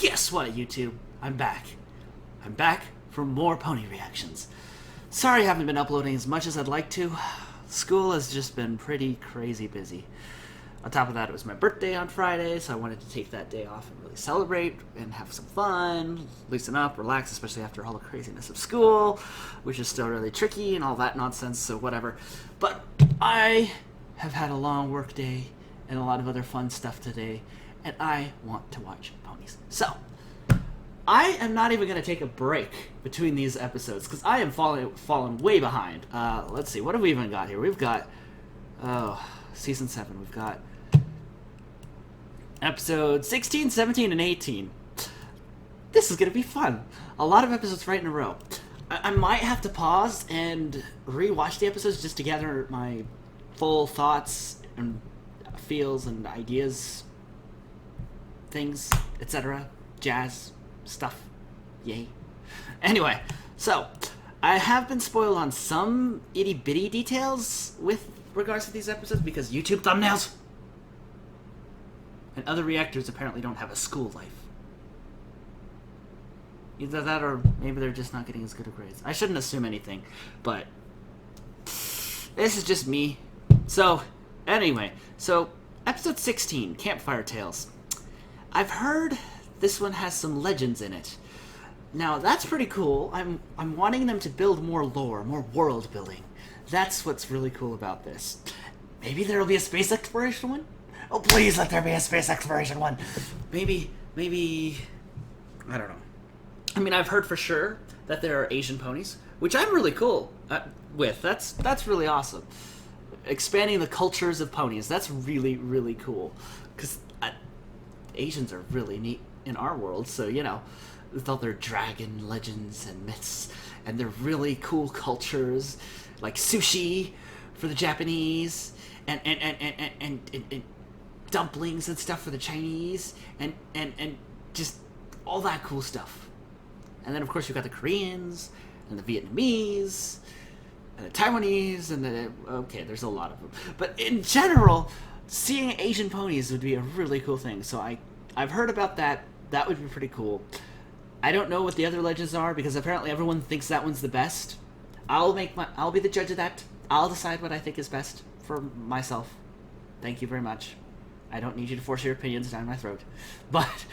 Guess what, YouTube? I'm back. I'm back for more pony reactions. Sorry I haven't been uploading as much as I'd like to. School has just been pretty crazy busy. On top of that, it was my birthday on Friday, so I wanted to take that day off and really celebrate and have some fun, loosen up, relax, especially after all the craziness of school, which is still really tricky and all that nonsense, so whatever. But I have had a long work day and a lot of other fun stuff today, and I want to watch ponies. So, I am not even going to take a break between these episodes, because I am falling way behind. Let's see, what have we even got here? We've got, Season 7, we've got episodes 16, 17, and 18. This is going to be fun. A lot of episodes right in a row. I might have to pause and re-watch the episodes just to gather my full thoughts and feels and ideas, things, etc. Jazz stuff. Yay. Anyway, so I have been spoiled on some itty-bitty details with regards to these episodes because YouTube thumbnails and other reactors apparently don't have a school life. Either that or maybe they're just not getting as good of grades. I shouldn't assume anything, but this is just me. So, anyway, episode 16, Campfire Tales. I've heard this one has some legends in it. Now, that's pretty cool. I'm wanting them to build more lore, more world building. That's what's really cool about this. Maybe there'll be a space exploration one? Oh, please let there be a space exploration one. Maybe, I don't know. I mean, I've heard for sure that there are Asian ponies, which I'm really cool with. That's really awesome. Expanding the cultures of ponies, that's really, really cool. Because Asians are really neat in our world, so, you know, with all their dragon legends and myths, and their really cool cultures, like sushi for the Japanese, and dumplings and stuff for the Chinese, and just all that cool stuff. And then, of course, you've got the Koreans, and the Vietnamese, and the Taiwanese, and okay, there's a lot of them. But in general, seeing Asian ponies would be a really cool thing. So I've heard about that. That would be pretty cool. I don't know what the other legends are, because apparently everyone thinks that one's the best. I'll be the judge of that. I'll decide what I think is best for myself. Thank you very much. I don't need you to force your opinions down my throat. But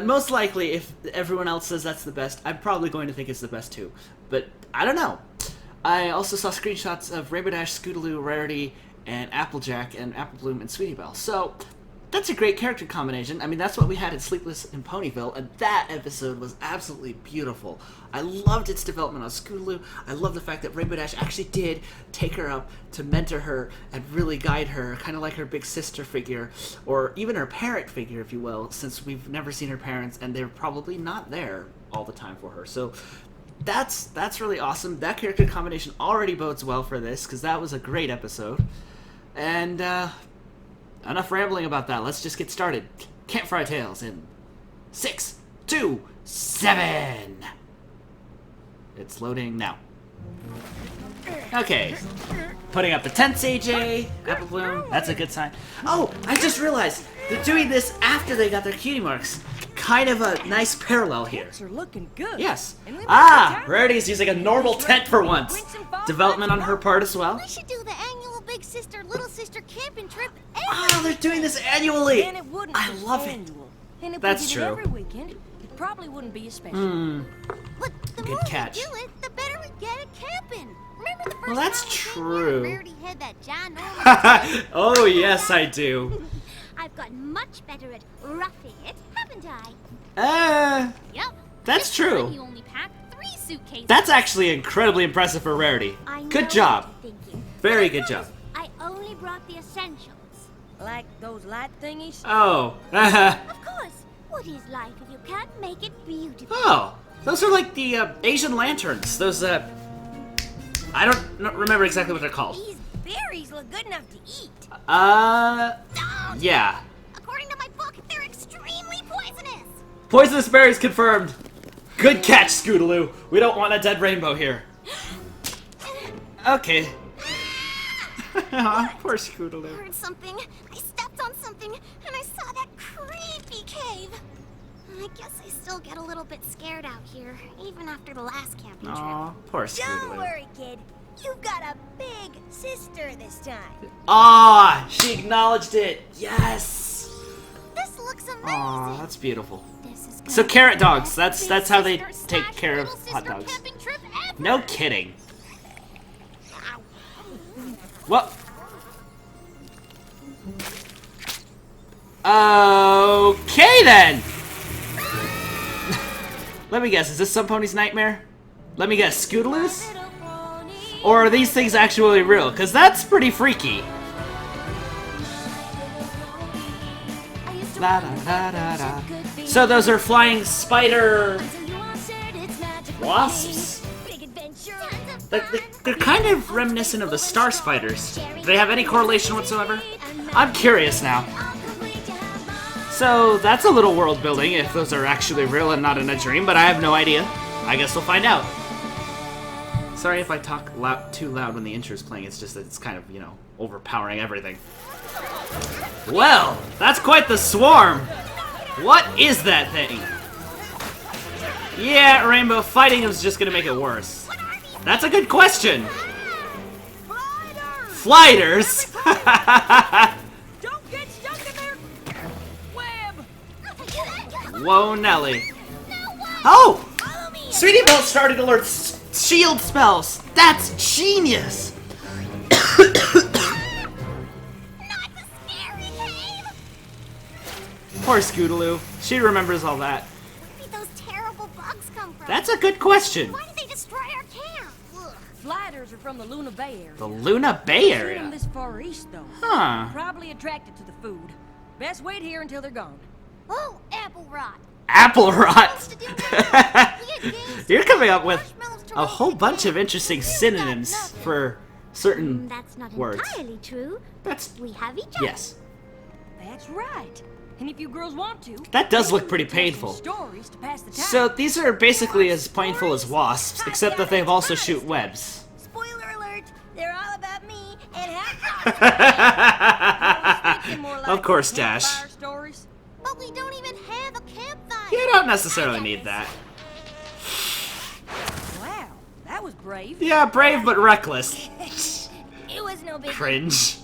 most likely, if everyone else says that's the best, I'm probably going to think it's the best too. But I don't know. I also saw screenshots of Rainbow Dash, Scootaloo, Rarity, and Applejack, and Apple Bloom, and Sweetie Belle. So that's a great character combination. I mean, that's what we had in Sleepless in Ponyville, and that episode was absolutely beautiful. I loved its development on Scootaloo. I love the fact that Rainbow Dash actually did take her up to mentor her and really guide her, kind of like her big sister figure, or even her parent figure, if you will, since we've never seen her parents, and they're probably not there all the time for her. So that's really awesome. That character combination already bodes well for this, because that was a great episode. And, enough rambling about that. Let's just get started. Campfire Tales in 6, 2, 7. It's loading now. Okay. Putting up the tents, AJ. Apple Bloom. That's a good sign. Oh, I just realized they're doing this after they got their cutie marks. Kind of a nice parallel here. Are looking good. Yes. Ah, Rarity's using a normal tent for once. Development on her part as well. We should do the annual big sister, little sister camping trip. Ah, they're doing this annually. And it wouldn't I be love it. annual. And if That's we did true. it every weekend, it probably wouldn't be as special. But the Good more catch. we do it, the better we get at camping. Remember the first Well, that's time we came true. here and Rarity had that ginormous Oh, yes, I do. I've gotten much better at roughing it, haven't I? Yep. That's This true. time you only packed 3 suitcases. That's actually incredibly impressive for Rarity. I know Good what job. you're thinking, Very but I good job. promise I only brought the essentials. Like those light thingies? Oh. Of course. What is life if you can't make it beautiful? Oh. Those are like the Asian lanterns. Those, I don't remember exactly what they're called. These berries look good enough to eat. Yeah. According to my book, they're extremely poisonous. Poisonous berries confirmed. Good catch, Scootaloo. We don't want a dead rainbow here. Okay. Poor I Scootaloo. heard something. I stepped on something, and I saw that creepy cave. brave. I guess I still get a little bit scared out here, even after the last camping trip. Aw, poor Don't Scootaloo. worry, kid. You've got a big sister this time. Ah, she acknowledged it. Yes. This looks amazing. Aw, that's beautiful. This is So gonna carrot be the dogs. best That's how they big sister take slash care of little hot sister dogs. camping trip ever. No kidding. Well. Okay then. Let me guess. Is this some pony's nightmare? Let me guess. Scootaloo's? Or are these things actually real? Because that's pretty freaky. La, da, da, da, da. So those are flying spider wasps? Big adventure. They're kind of reminiscent of the star spiders. Do they have any correlation whatsoever? I'm curious now. So that's a little world building if those are actually real and not in a dream, but I have no idea. I guess we'll find out. Sorry if I talk too loud when the intro is playing, it's just that it's kind of, you know, overpowering everything. Well, that's quite the swarm! What is that thing? Yeah, Rainbow, fighting is just gonna make it worse. That's a good question! Flighters! Don't get stuck in their web. Whoa, Nelly. Oh! Sweetie Belle started to learn shield spells! That's genius! Poor Scootaloo. She remembers all that. Where did those terrible bugs come from? That's a good question. Why did they destroy our camp? Ugh. Flighters are from the Luna Bay area. The Luna Bay Seen them area. this far east, though. Huh. Probably attracted to the food. Best wait here until they're gone. Oh, apple rot. Apple rot. Supposed to do that. We had games You're coming up with marshmallows to a roast whole and bunch of cake. interesting We've got synonyms nothing. for certain That's not words. entirely true. That's We have each other. yes. That's right. And if you girls want to, That does maybe look we pretty can tell some painful. Stories to pass the time. So these are basically as painful as wasps, except that they also shoot webs. Spoiler alert, they're all about me and how I was thinking more like Of course, campfire Dash. stories. But we don't even have a campfire. You don't necessarily need that. Wow, that was brave. Yeah, brave but reckless. it was no big Cringe.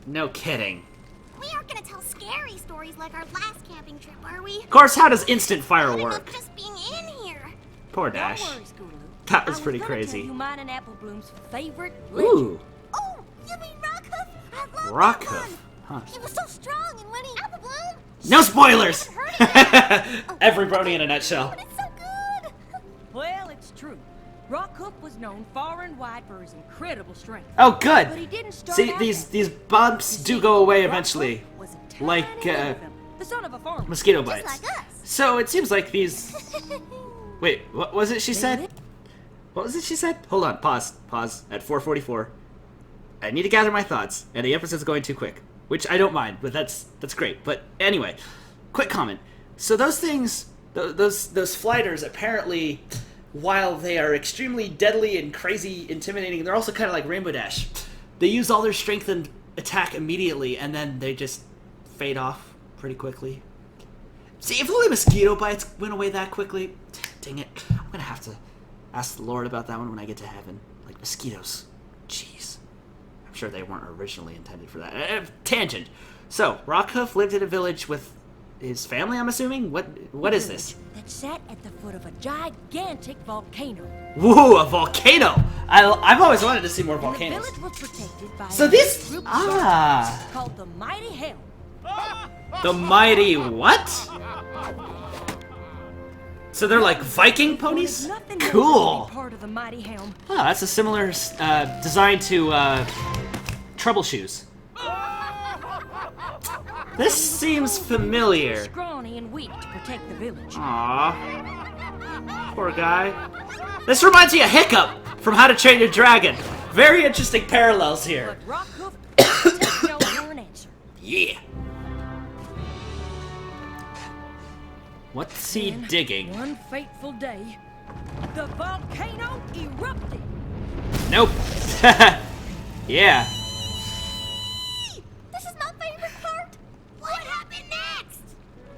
No kidding. We aren't gonna tell scary stories like our last camping trip, are we? Of course, how does instant fire Not enough work? just being in here. Poor Don't Dash. worry, Scootaloo. That was I pretty gonna crazy. Tell you mine and Apple Bloom's favorite legend. Ooh, Oh, you mean Rockhoof? I love Rockhoof. that one. Huh. He was so strong, and when he Apple Bloom. No spoilers! Haven't heard it yet. Every brony in a nutshell. But it's so good. Well, it's true. Rockhoof was known far and wide for his incredible strength. Oh, But he good. didn't start See, out these that these bumps way. do You go see, away Rockhoof eventually, was a tiny like elephant, the son of a farmer. mosquito Just bites. like us. So it seems like these. Wait, what was it she said? What was it she said? Hold on, pause at 4:44. I need to gather my thoughts, and the episode's going too quick, which I don't mind, but that's great. But anyway, quick comment. So those things, those flighters, apparently, while they are extremely deadly and crazy, intimidating, they're also kind of like Rainbow Dash. They use all their strength and attack immediately, and then they just fade off pretty quickly. See, if only mosquito bites went away that quickly, dang it, I'm gonna have to ask the Lord about that one when I get to heaven. Like mosquitoes, jeez. I'm sure they weren't originally intended for that. Tangent. So, Rockhoof lived in a village with his family, I'm assuming? What is this? That sat at the foot of a gigantic volcano. Whoa, a volcano! I've always wanted to see more And the volcanoes. village was protected by So a these- group of ah. sharks called the Mighty Helm. The mighty what? So they're like Viking ponies? Nothing more Cool! than to be part of the Mighty Helm. Oh, that's a similar design to Trouble Shoes. This seems familiar. Scrawny and weak to protect the village. Aww. Poor guy. This reminds me of Hiccup from How to Train Your Dragon. Very interesting parallels here. But Rockhoof didn't take no for an answer. Yeah. What's he Then, digging? One fateful day, the volcano erupted. Nope. Yeah. This is my favorite part. What happened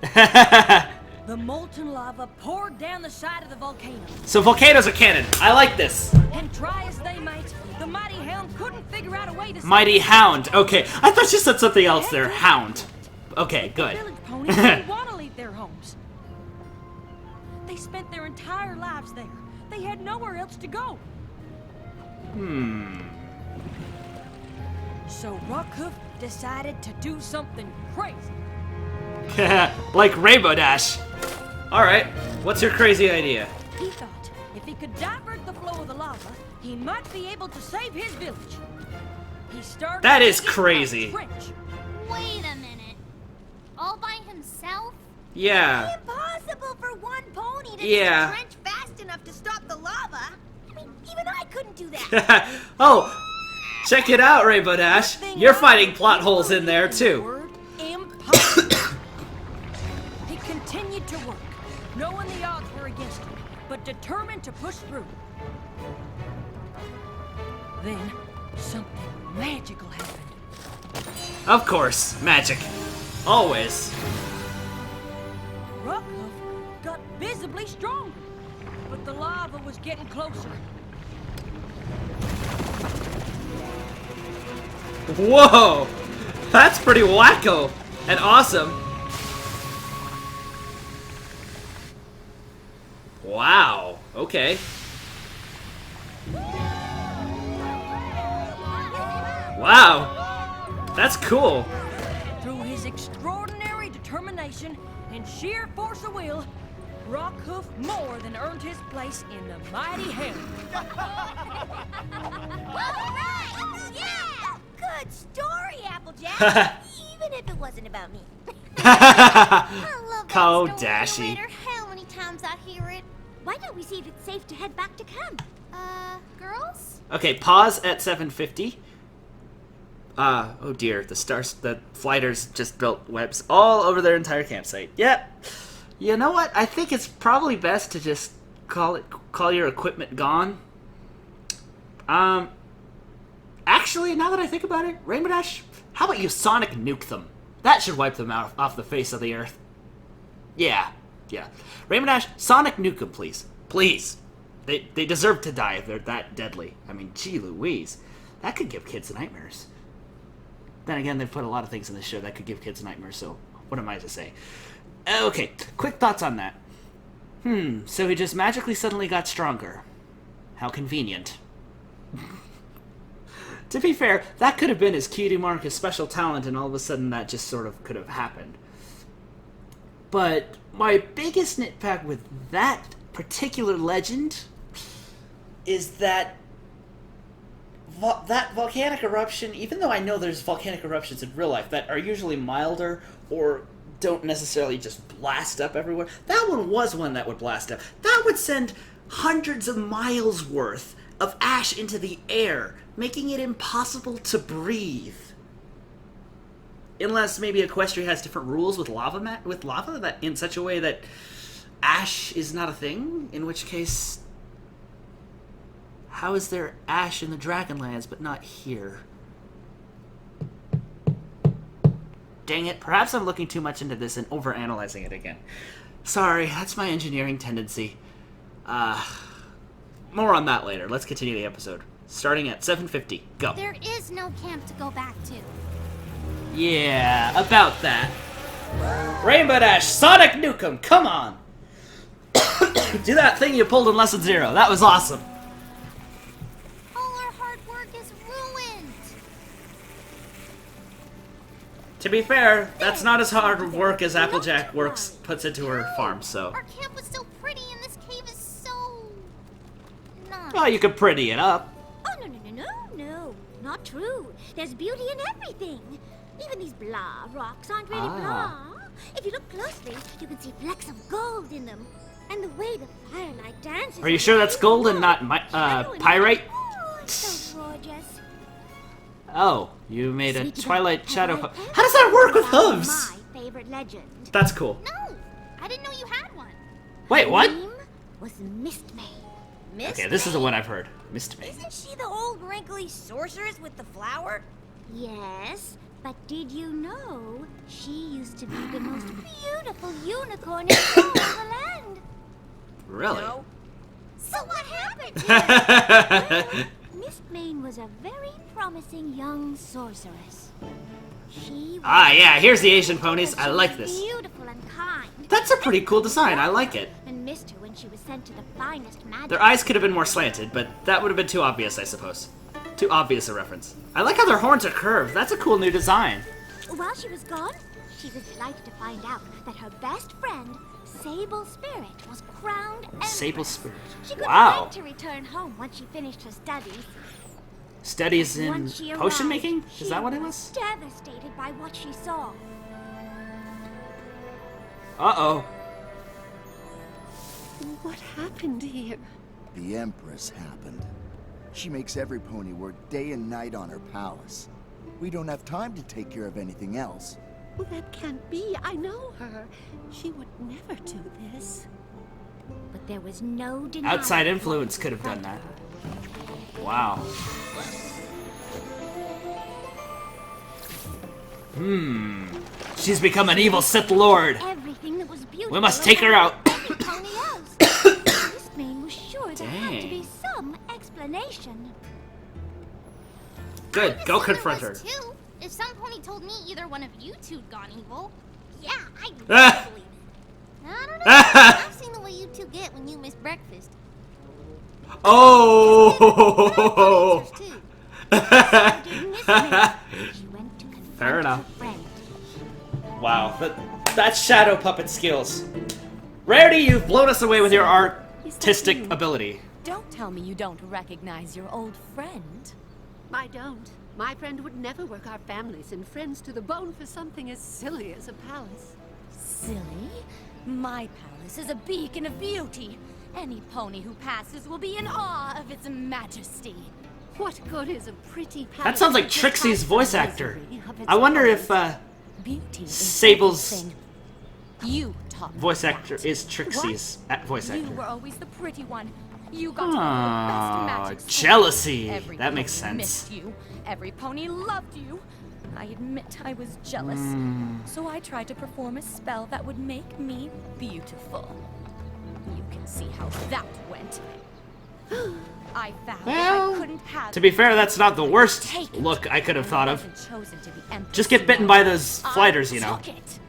next? The molten lava poured down the side of the volcano. So volcanoes are canon. I like this. And try as they might, the mighty hound couldn't figure out a way to... Mighty hound. Okay, I thought you said something else there. Hound. Okay, good. The village ponies didn't want to leave their homes. They spent their entire lives there. They had nowhere else to go. So Rockhoof decided to do something crazy. Like Rainbow Dash. Alright, what's your crazy idea? He thought if he could divert the flow of the lava, he might be able to save his village. He started... That is digging a crazy. trench. Wait a minute. All by himself? Yeah. Impossible for one pony to dig Yeah. a trench fast enough to stop the lava. I mean, even I couldn't do that. Oh, check it out, Rainbow Dash. You're finding plot holes in there, too. Word impossible. He continued to work, knowing the odds were against him, but determined to push through. Then, something magical happened. Of course, magic. Always. Rockhoof got visibly stronger, but the lava was getting closer. Whoa! That's pretty wacko and awesome. Wow. Okay. Wow. That's cool. Through his extraordinary determination and sheer force of will, Rockhoof more than earned his place in the mighty hound. Alright! Yeah! Good story, Applejack. Even if it wasn't about me. I love that Oh, story Dashy. narrator. How many times I hear it. Why don't we see if it's safe to head back to camp? Girls? Okay, pause at 750. Oh dear, the flighters just built webs all over their entire campsite. Yep. You know what? I think it's probably best to just call your equipment gone. Actually, now that I think about it, Rainbow Dash, how about you sonic nuke them? That should wipe them out off the face of the earth. Yeah. Rainbow Dash, sonic nuke them, please. Please. They deserve to die if they're that deadly. I mean, gee Louise. That could give kids nightmares. Then again, they've put a lot of things in this show that could give kids nightmares, so what am I to say? Okay, quick thoughts on that. So he just magically suddenly got stronger. How convenient. To be fair, that could have been his cutie mark, his special talent, and all of a sudden that just sort of could have happened. But my biggest nitpick with that particular legend is that that volcanic eruption, even though I know there's volcanic eruptions in real life that are usually milder or don't necessarily just blast up everywhere, that one was one that would blast up. That would send hundreds of miles worth of ash into the air, making it impossible to breathe. Unless maybe Equestria has different rules with lava that in such a way that ash is not a thing, in which case, how is there ash in the Dragonlands but not here? Dang it, perhaps I'm looking too much into this and overanalyzing it again. Sorry, that's my engineering tendency. More on that later. Let's continue the episode. Starting at 7:50. Go. There is no camp to go back to. Yeah, about that. Rainbow Dash, Sonic Nukem, come on! Do that thing you pulled in Lesson 0. That was awesome. All our hard work is ruined. To be fair, that's not as hard work as Applejack puts into her farm, so. Our camp was so pretty and this cave is so... not... Well, you could pretty it up. Oh, no. Not true. There's beauty in everything. Even these blah rocks aren't really blah. If you look closely, you can see flecks of gold in them. And the way the firelight dances... Are you sure that's gold and not pyrite? Oh, it's so gorgeous. Oh, you made a Speaking of Twilight Shadow... Twilight How does that work with Pebbles, hooves? My favorite legend. That's cool. No, I didn't know you had one. Wait, what? Her name was Mistmay. Okay, this is the one I've heard. Mistmay. Isn't she the old wrinkly sorceress with the flower? Yes, But did you know she used to be the most beautiful unicorn in all of the land? Really? No. So what happened to her? Well, Miss Main was a very promising young sorceress. She was Yeah, here's the Asian ponies. I like this. beautiful and kind. That's a pretty cool design. I like it. And missed her when she was sent to the finest magic. Their eyes could have been more slanted, but that would have been too obvious, I suppose. Too obvious a reference. I like how their horns are curved. That's a cool new design. While she was gone, she was delighted to find out that her best friend, Sable Spirit, was crowned empress. Sable Spirit. She couldn't Wow. wait to return home once she finished her studies. Studies in Once she potion arrived, making? she Is that what it was? devastated by what she saw. Uh-oh. What happened here? The Empress happened. She makes every pony work day and night on her palace. We don't have time to take care of anything else. Well, that can't be. I know her. She would never do this. But there was no denying Outside what influence was could have in done front that. of her. Wow. She's become an evil Sith Lord. Everything that was beautiful We must take her out. about every pony else. Miss Main was sure there had to be Dang. some explanation. Good, go Assume there confront her. was too. If some pony told me either one of you two'd gone evil, yeah, I'd Ah. believe it. I don't know. I've seen the way you two get when you miss breakfast. Oh! Answers, too. Did Miss Main. She went to confront Fair enough. her friend. Wow, that's shadow puppet skills. Rarity, you've blown us away with your artistic you? ability. Don't tell me you don't recognize your old friend. I don't. My friend would never work our families and friends to the bone for something as silly as a palace. Silly? My palace is a beacon of beauty. Any pony who passes will be in awe of its majesty. What good is a pretty palace? That sounds like if it Trixie's has voice the actor. misery of its I wonder if owners? Beauty is Sable's everything. You taught me voice actor that. is Trixie's voice You were actor. always the pretty one. You got to know the best Ah, magic skills. jealousy. Every That makes pony sense. missed you. Every pony loved you. I admit I was jealous. So I tried to perform a spell that would make me beautiful. You can see how that went. I vowed Well, I couldn't have To be fair, that's not the worst Take it. look I could have thought of. wasn't chosen to be empress Just get bitten tomorrow. by those flighters, you know. I took it.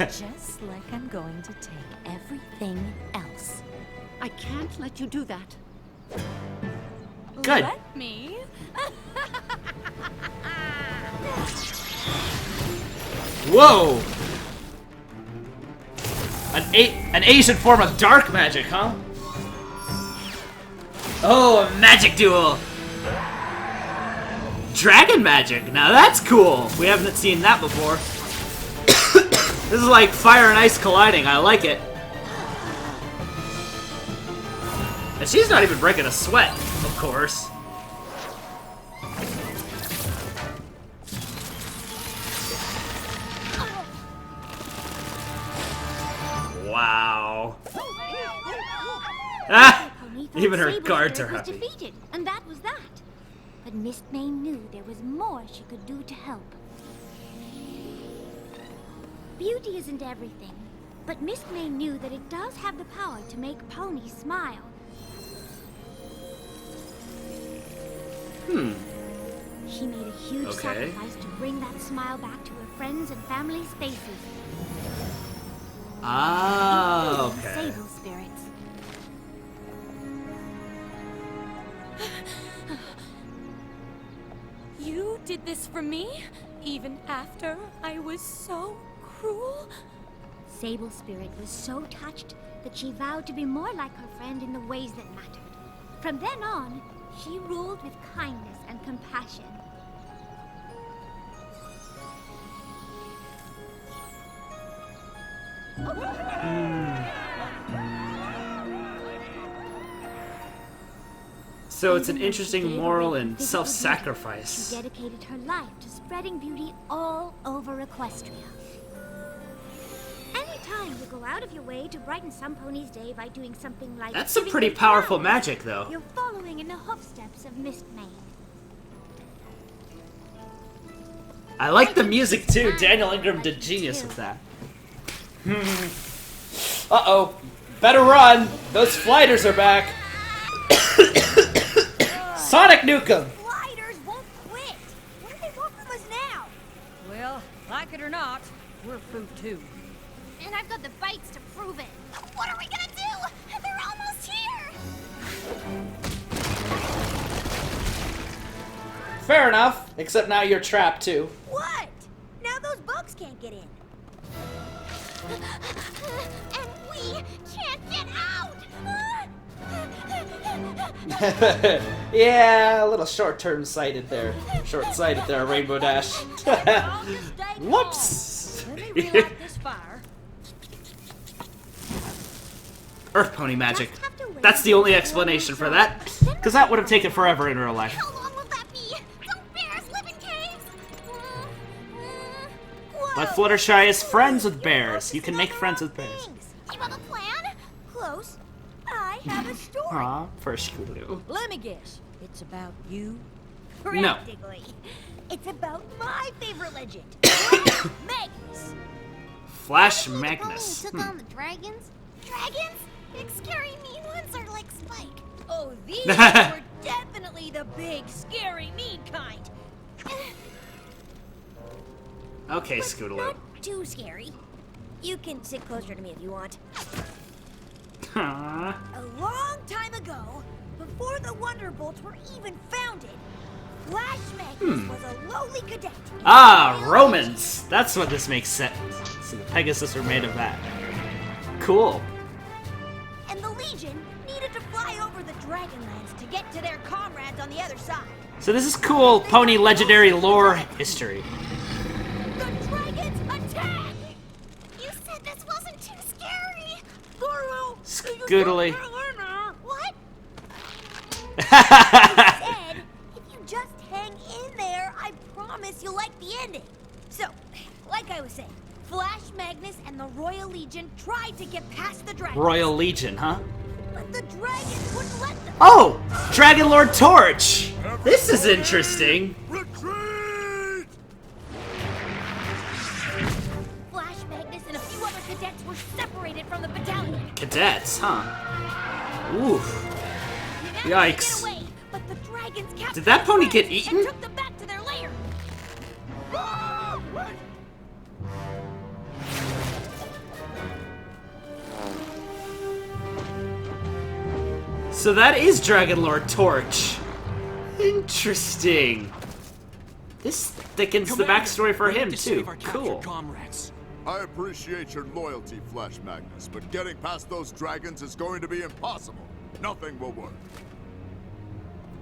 Just like I'm going to take everything else. I can't let you do that. Good. Let me. Whoa! An Asian form of dark magic, huh? Oh, a magic duel! Dragon magic! Now that's cool! We haven't seen that before. This is like fire and ice colliding. I like it. And she's not even breaking a sweat, of course. Wow. Ah! Pony thought Even her Sable guards are Spirit was happy. defeated, and that was that. But Miss Main knew there was more she could do to help. Beauty isn't everything, but Miss Main knew that it does have the power to make ponies smile. She made a huge Okay. sacrifice to bring that smile back to her friends' and family's faces. Ah, including okay. Sable spirits. You did this for me? Even after I was so cruel? Sable Spirit was so touched that she vowed to be more like her friend in the ways that mattered. From then on, she ruled with kindness and compassion. So it's an Even when she interesting gave moral away her and physical self-sacrifice. beauty, she dedicated her life to spreading beauty all over Equestria. Anytime you go out of your way to brighten some pony's day by doing something like That's some giving pretty them powerful flowers, magic, though. You're following in the footsteps of Miss Main. I like the music too. Daniel Ingram did genius with that. Uh-oh. Better run. Those flighters are back. Sonic Nukem. Gliders won't quit. What do they want from us now? Well, like it or not, we're food too. And I've got the bites to prove it. What are we gonna do? They're almost here! Fair enough. Except now you're trapped too. What? Now those bugs can't get in. And we can't get out! Yeah, a little short-term sighted there. Short-sighted there, Rainbow Dash. Whoops! Let me reel out this fire. Earth pony magic. That's the only explanation for that. Because that would have taken forever in real life. How long will that be? Don't bears live in caves? But Fluttershy is friends with bears. You can make friends with bears. You have a plan? Close. I have a story. Aw, for Scootaloo. Let me guess. It's about you. No. Practically. It's about my favorite legend, Magnus. Flash Who Magnus. took on the dragons? Dragons? Big scary mean ones are like Spike. Oh, these were definitely the big, scary, mean kind. Okay, But Scootaloo. not too scary. You can sit closer to me if you want. Aww. A long time ago, before the Wonderbolts were even founded, Flash Magnus was a lowly cadet. Ah, Romans. That's what this makes sense. So the Pegasus are made of that. Cool. And the Legion needed to fly over the Dragonlands to get to their comrades on the other side. So this is cool pony legendary lore history. The dragons attack! You said this wasn't too scary. Scootally. What? Said, if you just hang in there, I promise you'll like the ending. So, like I was saying, Flash Magnus and the Royal Legion tried to get past the dragons. Royal Legion, huh? But the dragons wouldn't let them. Oh! Dragon Lord Torch! This is interesting. Retreat! Flash Magnus and a few other cadets were separated from the battalion. Cadets, huh? Oof. They managed to Yikes. get away, but the dragons captured Did that pony the get friends eaten? And took them back to their lair. So that is Dragon Lord Torch. Interesting. This thickens the backstory for him, too. Cool. Comrades. I appreciate your loyalty, Flash Magnus, but getting past those dragons is going to be impossible. Nothing will work.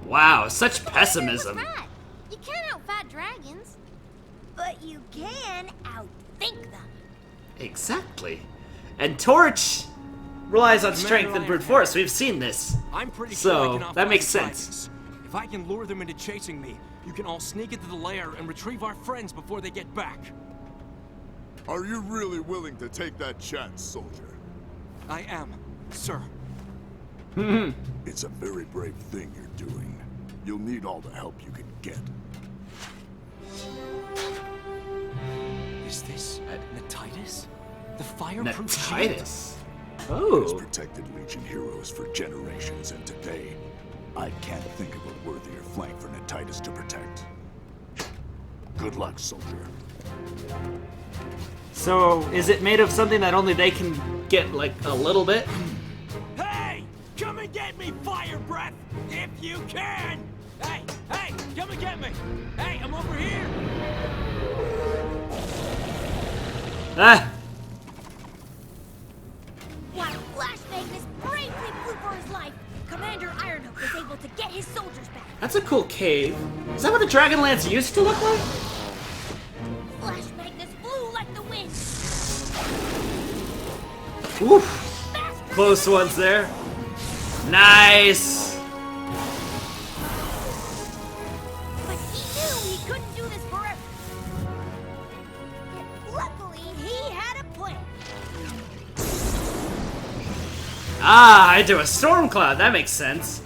Wow, such pessimism. What's that? You can't outfight dragons. But you can outthink them. Exactly. And Torch relies on strength and Commander brute force. We've seen this. I'm pretty So, sure I can that outflank makes the sense. dragons. If I can lure them into chasing me, you can all sneak into the lair and retrieve our friends before they get back. Are you really willing to take that chance, soldier? I am, sir. It's a very brave thing you're doing. You'll need all the help you can get. Is this Natitus? The fireproof shield? Natitus. Has Oh. protected Legion heroes for generations, and today, I can't think of a worthier flank for Natitus to protect. Good luck, soldier. So, is it made of something that only they can get, like, a little bit? Hey! Come and get me, fire breath! If you can! Hey! Hey! Come and get me! Hey, I'm over here! Ah! While Flash Magnus bravely flew for his life, Commander Ironhook was able to get his soldiers back. That's a cool cave. Is that what the Dragonlance used to look like? Flash Magnus flew like the wind. Oof. Close ones there. Nice. But he knew he couldn't do this forever. Yet luckily, he had a plan. Ah, I do a storm cloud. That makes sense.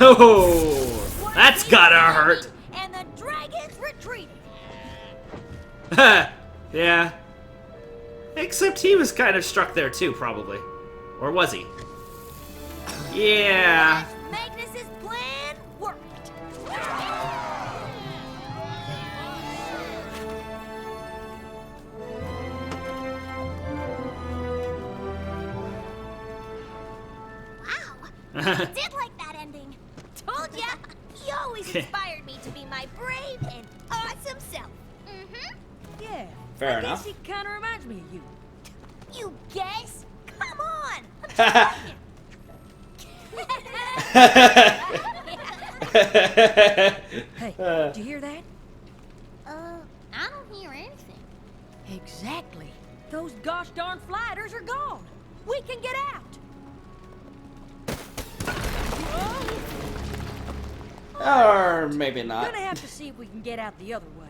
Oh, that's gotta hurt. And the dragons retreated. Yeah. Except he was kind of struck there too, probably. Or was he? Yeah. Magnus's plan worked. Wow. I did like that ending. Told ya. He always inspired me to be my brave and awesome self. Mm-hmm. Yeah. Fair I enough. guess he kind of reminds me of you. You guess? Come on. Hey, did you hear that? I don't hear anything. Exactly. Those gosh darn flighters are gone. We can get out. Or maybe not. Gonna have to see if we can get out the other way.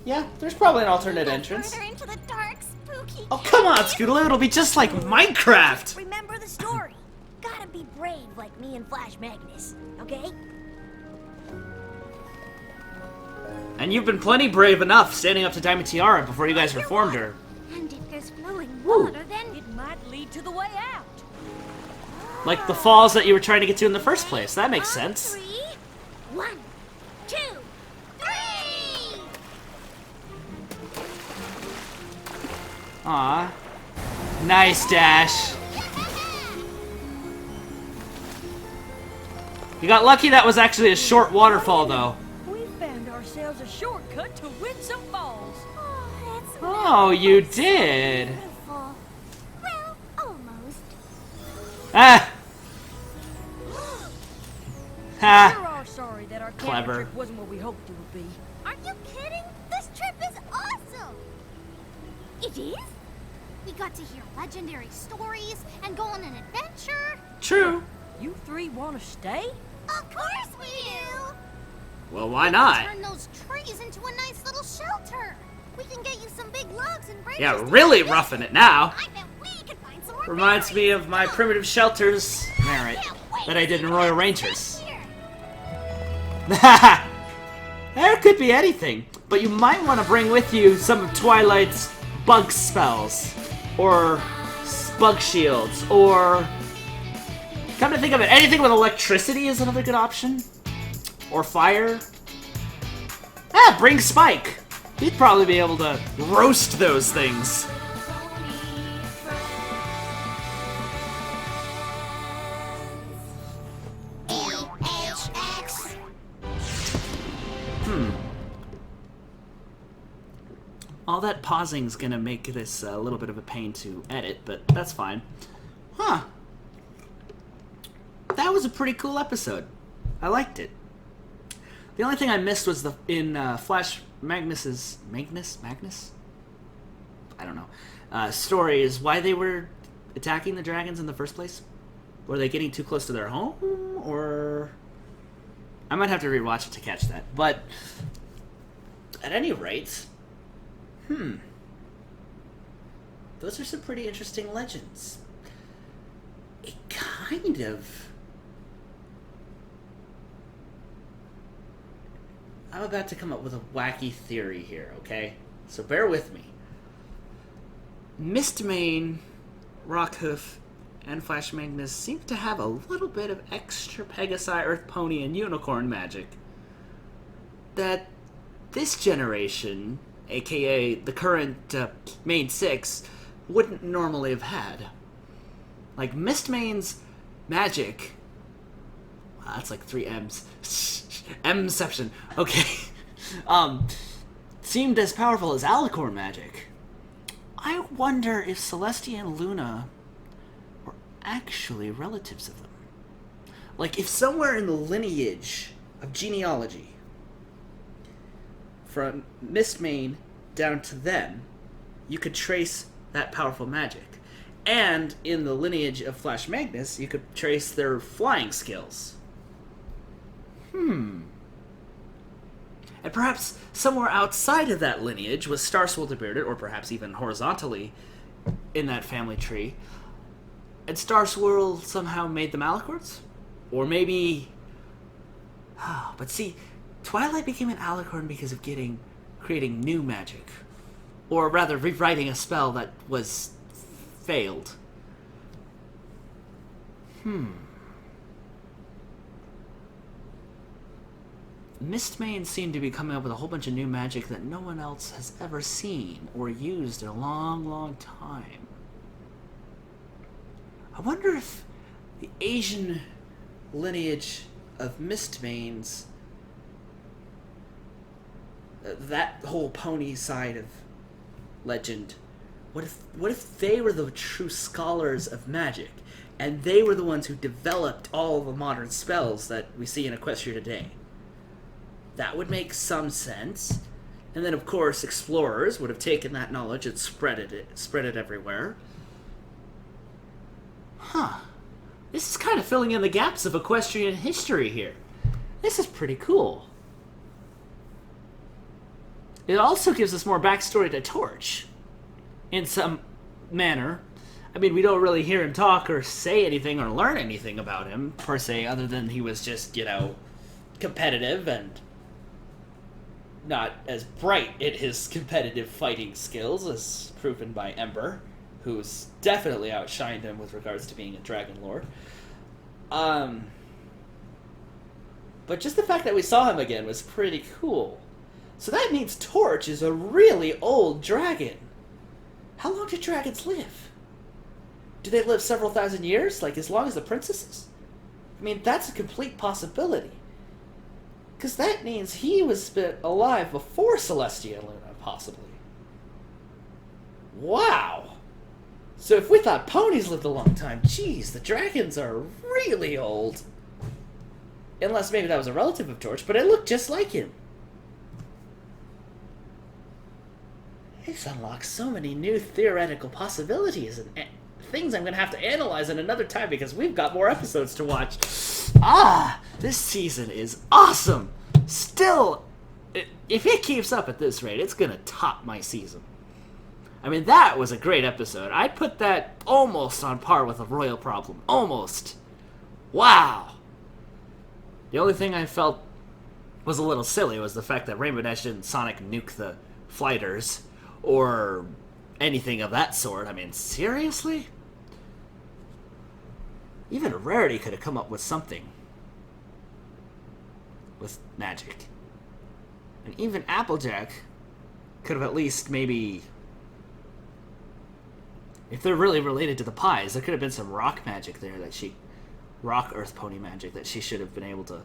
Yeah, there's probably an alternate entrance. Further into the dark, spooky. Oh, come on, Scootaloo. It'll be just like Minecraft. Remember the story. Gotta be brave like me and Flash Magnus, okay? And you've been plenty brave enough standing up to Diamond Tiara before you guys reformed her. And if there's flowing Woo. water, then It might lead to the way out. Like the falls that you were trying to get to in the first place. That makes sense. 3, 1, 2, 3. Aw. Nice, Dash. You got lucky that was actually a short waterfall, though. We found ourselves a shortcut to Winsome Falls. Oh, that's Oh, you did. beautiful. Well, almost. Ah. We Ha. are sorry that our Clever. camping trip wasn't what we hoped it would be. Are you kidding? This trip is awesome. It is? We got to hear legendary stories and go on an adventure. True. You three want to stay? Of course we do. Well, why not? Turn those trees into a nice little shelter. We can get you some big logs and branches. Yeah, to really build roughing it now. I bet we could find some more Reminds berries. me of my primitive shelters merit that I did in Royal Rangers. Here. There could be anything, but you might want to bring with you some of Twilight's bug spells, or bug shields, or... Come to think of it, anything with electricity is another good option. Or fire. Ah, bring Spike. He'd probably be able to roast those things. All that pausing's gonna make this a little bit of a pain to edit, but that's fine. Huh. That was a pretty cool episode. I liked it. The only thing I missed was in Flash Magnus's... Magnus? I don't know. Story is why they were attacking the dragons in the first place. Were they getting too close to their home? Or... I might have to rewatch it to catch that. But... At any rate... Those are some pretty interesting legends. It kind of... I'm about to come up with a wacky theory here, okay? So bear with me. Mistmane, Rockhoof, and Flash Magnus seem to have a little bit of extra Pegasi, Earth Pony, and Unicorn magic that this generation, aka the current main 6, wouldn't normally have had. Like, Mistmane's magic... Wow, that's like 3 M's. Mception. Okay. Seemed as powerful as Alicorn magic. I wonder if Celestia and Luna were actually relatives of them. Like, if somewhere in the lineage of genealogy, from Mistmane down to them, you could trace that powerful magic. And in the lineage of Flash Magnus, you could trace their flying skills. And perhaps somewhere outside of that lineage was Star Swirl Bearded, or perhaps even horizontally in that family tree. And Star Swirl somehow made them alicorns? Or maybe But see, Twilight became an alicorn because of creating new magic. Or rather, rewriting a spell that was failed. Mistmain seemed to be coming up with a whole bunch of new magic that no one else has ever seen or used in a long, long time. I wonder if the Asian lineage of Mistmains, that whole pony side of legend, what if they were the true scholars of magic, and they were the ones who developed all the modern spells that we see in Equestria today? That would make some sense. And then, of course, explorers would have taken that knowledge and spread it everywhere. This is kind of filling in the gaps of equestrian history here. This is pretty cool. It also gives us more backstory to Torch, in some manner. I mean, we don't really hear him talk or say anything or learn anything about him, per se, other than he was just, competitive and not as bright in his competitive fighting skills as proven by Ember, who's definitely outshined him with regards to being a Dragon Lord. But just the fact that we saw him again was pretty cool. So that means Torch is a really old dragon. How long do dragons live? Do they live several thousand years, like as long as the princesses? I mean, that's a complete possibility. Because that means he was alive before Celestia and Luna, possibly. Wow! So if we thought ponies lived a long time, geez, the dragons are really old. Unless maybe that was a relative of Torch, but it looked just like him. This unlocks so many new theoretical possibilities and things I'm going to have to analyze in another time because we've got more episodes to watch. This season is awesome! Still, if it keeps up at this rate, it's going to top my season. I mean, that was a great episode. I'd put that almost on par with a Royal Problem. Almost. Wow! The only thing I felt was a little silly was the fact that Rainbow Dash didn't sonic nuke the flighters or anything of that sort. I mean, seriously? Even Rarity could have come up with something with magic. And even Applejack could have at least maybe... If they're really related to the pies, there could have been some rock magic there that rock earth pony magic that she should have been able to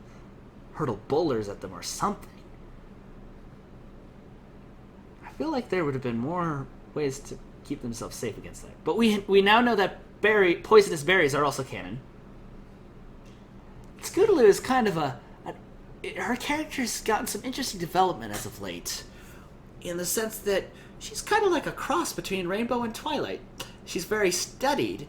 hurtle boulders at them or something. I feel like there would have been more ways to keep themselves safe against that. But we now know that poisonous berries are also canon. Scootaloo is kind of her character's gotten some interesting development as of late, in the sense that she's kind of like a cross between Rainbow and Twilight. She's very studied.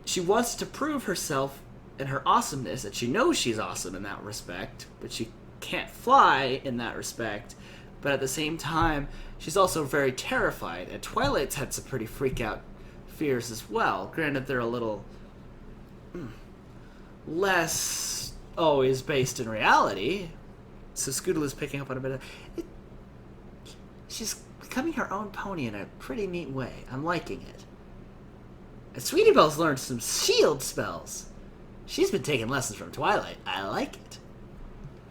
She wants to prove herself and her awesomeness, and she knows she's awesome in that respect, but she can't fly in that respect. But at the same time, she's also very terrified, and Twilight's had some pretty freak-out fears as well. Granted, they're a little less always based in reality, so Scootaloo's picking up on a bit of it. She's becoming her own pony in a pretty neat way. I'm liking it. And Sweetie Belle's learned some shield spells. She's been taking lessons from Twilight. I like it.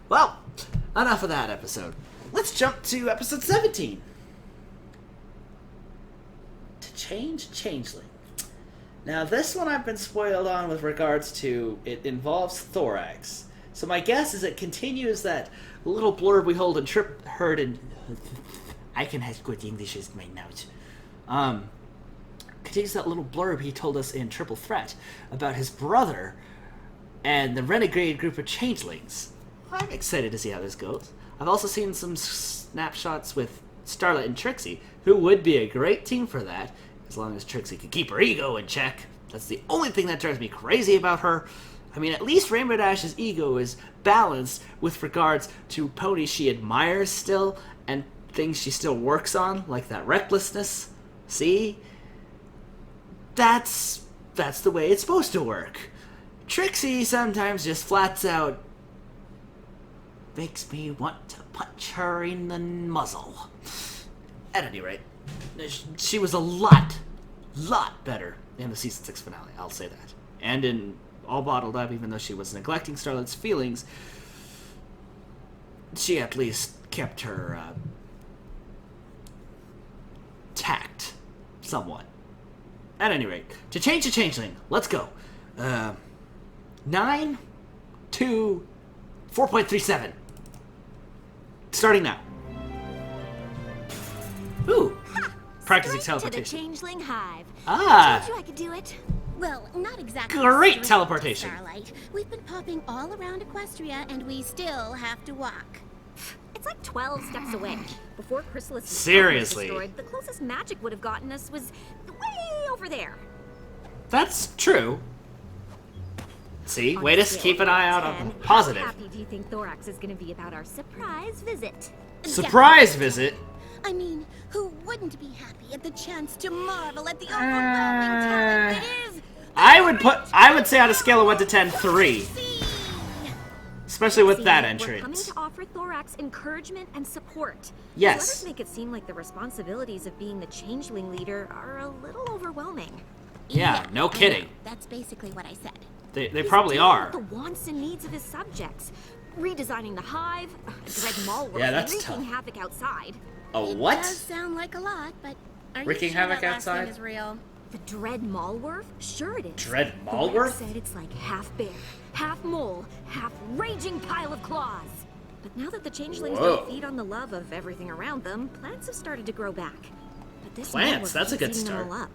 Well, enough of that episode. Let's jump to episode 17. To Change A Changeling. Now, this one I've been spoiled on with regards to it involves Thorax. So my guess is it continues that little blurb we heard in... I can have good English as my notes. Continues that little blurb he told us in Triple Threat about his brother and the renegade group of changelings. I'm excited to see how this goes. I've also seen some snapshots with Scarlet and Trixie, who would be a great team for that, as long as Trixie could keep her ego in check. That's the only thing that drives me crazy about her. I mean, at least Rainbow Dash's ego is balanced with regards to ponies she admires still, and things she still works on, like that recklessness. See? That's the way it's supposed to work. Trixie sometimes just flats out makes me want to punch her in the muzzle. At any rate, she was a lot better in the Season 6 finale, I'll say that. And in All Bottled Up, even though she was neglecting Scarlet's feelings, she at least kept her tact somewhat. At any rate, to Change A Changeling, let's go. 9 to 4.37. Starting now. Ooh. Practicing Straight to the teleportation. Changeling Hive. Ah. I told you I could do it. Well, not exactly. Great straight, teleportation. Starlight. We've been popping all around Equestria, and we still have to walk. It's like 12 steps away. Before Chrysalis' Seriously. was destroyed, the closest magic would have gotten us was way over there. That's true. See, way On a to scale keep an of eye out 10, on the positive. How happy do you think Thorax is going to be about our surprise visit? Surprise visit. I mean, who wouldn't be happy at the chance to marvel at the overwhelming talent that is? I would say on a scale of 1 to 10, 3. Especially with that We're coming entrance. to offer Thorax encouragement and support. Yes. These letters make it seem like the responsibilities of being the Changeling leader are a little overwhelming. Yeah, no kidding. That's basically what I said. They He's probably dealing are. with the wants and needs of his subjects, redesigning the hive, Dread Mallworth, Yeah, that's wreaking tough. havoc outside. A It what? does sound like a lot, but are you Wreaking sure havoc that last outside? name is real? The Dread Mallworth? Sure it is. Dread Thorax Mallworth? said it's like half bear, half mole, half raging pile of claws. But now that the Changelings Whoa. don't feed on the love of everything around them, plants have started to grow back. But this Plants? Mallworth That's a keeps good eating them start. all up.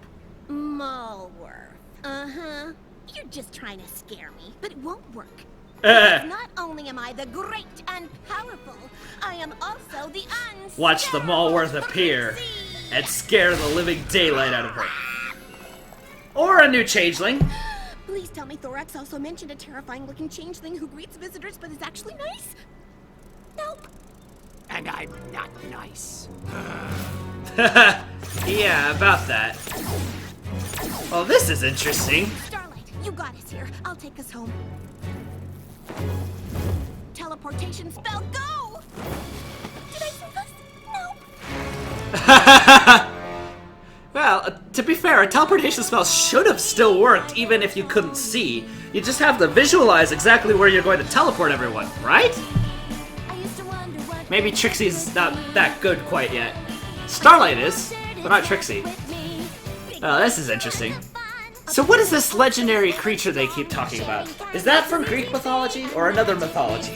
Mallworth. Uh-huh. You're just trying to scare me, but it won't work. Eh. Not only am I the great and powerful, I am also the unstoppable. Watch the Mallworth appear Trixie. and scare the living daylight out of her. Or a new changeling. Please tell me Thorax also mentioned a terrifying-looking changeling who greets visitors but is actually nice? Nope. And I'm not nice. Yeah, about that. Well, this is interesting. Starlight, you got us here. I'll take us home. Teleportation spell, go! Did I say this? No. Well, to be fair, a teleportation spell should have still worked even if you couldn't see. You just have to visualize exactly where you're going to teleport everyone, right? I used to wonder what Maybe Trixie's not that good quite yet. Starlight is, but not Trixie. Oh, this is interesting. So what is this legendary creature they keep talking about? Is that from Greek mythology or another mythology?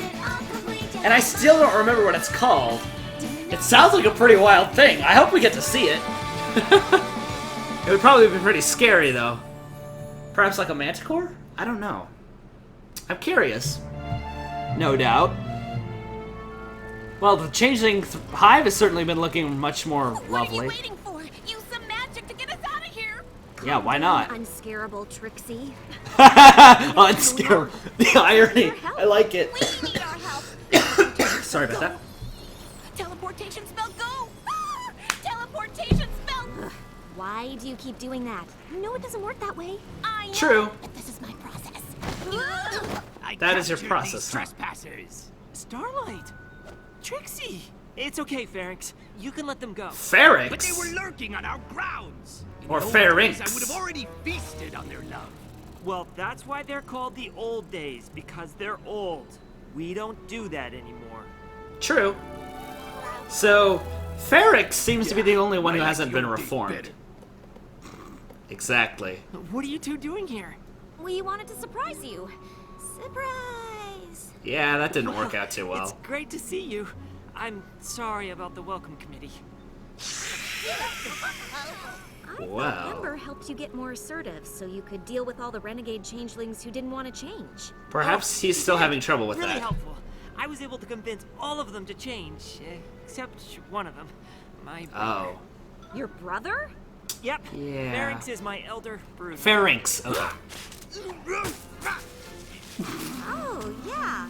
And I still don't remember what it's called. It sounds like a pretty wild thing. I hope we get to see it. It would probably be pretty scary, though. Perhaps like a manticore? I don't know. I'm curious. No doubt. Well, the Changeling Hive has certainly been looking much more What are lovely. you waiting for? Use some magic to get us out of here. Yeah, why not? Unscarable Trixie. Unscare. The irony. I like it. We need our help. Sorry about that. Teleportation spell, go! Ah! Teleportation spell! Why do you keep doing that? You know it doesn't work that way. I know, True. but this is my process. That is your captured process, these huh? trespassers. Starlight! Trixie! It's okay, Pharynx. You can let them go. Pharynx? But they were lurking on our grounds. In Or the old Pharynx. days, I would have already feasted on their love. Well, that's why they're called the old days, because they're old. We don't do that anymore. True. So, Pharynx seems to be the only one who I like hasn't your been date reformed. better. Exactly. What are you two doing here? We wanted to surprise you. Surprise! Yeah, that didn't work out too well. It's great to see you. I'm sorry about the welcome committee. I Wow. thought Ember helped you get more assertive so you could deal with all the renegade changelings who didn't want to change. Perhaps he's still having trouble with Really that. helpful. I was able to convince all of them to change, except one of them. My brother. Oh. Your brother? Yep. Yeah. Pharynx is my elder brother. Pharynx. Okay. Oh, yeah.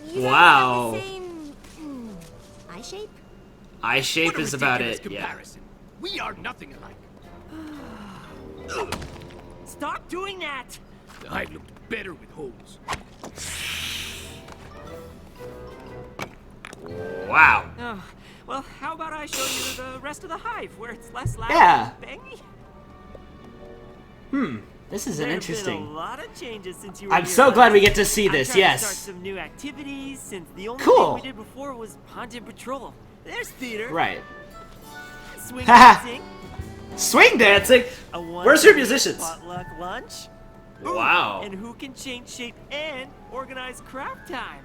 You guys Wow. have the same eye shape? Eye shape What a is about ridiculous it, yeah. comparison. We are nothing alike. Stop doing that! I looked better with holes. Wow. Oh, well, how about I show you the rest of the hive where it's less loud Yeah. and bangy? This is There an have been a interesting. lot of changes since you were I'm here so glad last. we get to see I'm this. trying to Yes. start some new activities since the only Cool. thing we did before was haunted patrol. There's theater. Right. Swing Haha. dancing. Swing dancing. A Where's your musicians? potluck lunch. Wow. And who can change shape and organize craft time?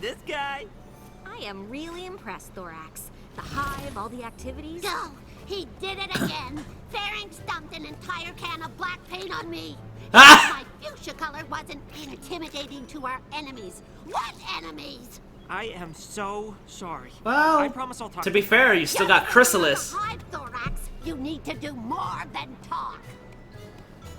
This guy. I am really impressed, Thorax. The hive, all the activities. Go! He did it again! Faring dumped an entire can of black paint on me! Ah! My fuchsia color wasn't intimidating to our enemies. What enemies? I am so sorry. Well, I promise I'll talk to be fair, you still got Chrysalis. Hive, Thorax. You need to do more than talk.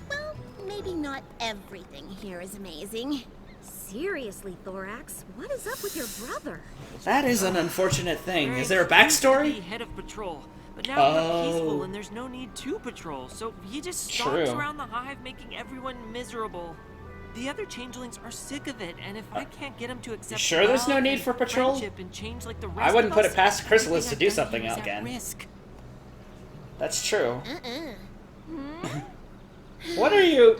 Well, maybe not everything here is amazing. Seriously, Thorax, what is up with your brother? That is an unfortunate thing. Is there a Thorax used to backstory? be head of patrol, but now Oh. we're peaceful and there's no need to patrol, so he just stalks True. around the hive making everyone miserable. The other changelings are sick of it, and if I can't get them to accept sure there's no love need and for patrol? friendship and change like the I rest wouldn't of put us, it past Chrysalis to everything do I've done something here is again. at risk. That's true. What are you?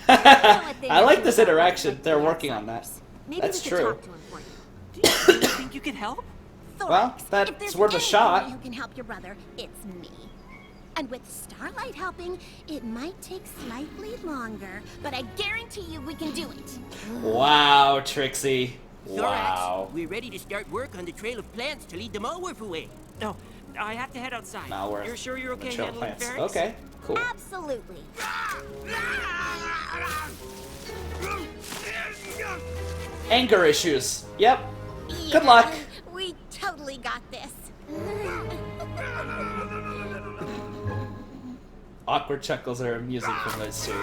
I like this interaction. They're working on that. Maybe That's we could true. talk to him for you. Do you think you could help? Well, If that's there's worth a shot. anybody who can help your brother, it's me. And with Starlight helping, it might take slightly longer, but I guarantee you we can do it. Wow, Trixie. Wow. Thorax, we're ready to start work on the trail of plants to lead the Malworth away. No, I have to head outside. Malworth. You're sure you're okay Trail handling plants. ferrets? Okay, cool. Absolutely. Anger issues. Yep. Yeah, Good luck. We totally got this. Awkward chuckles are amusing from those two.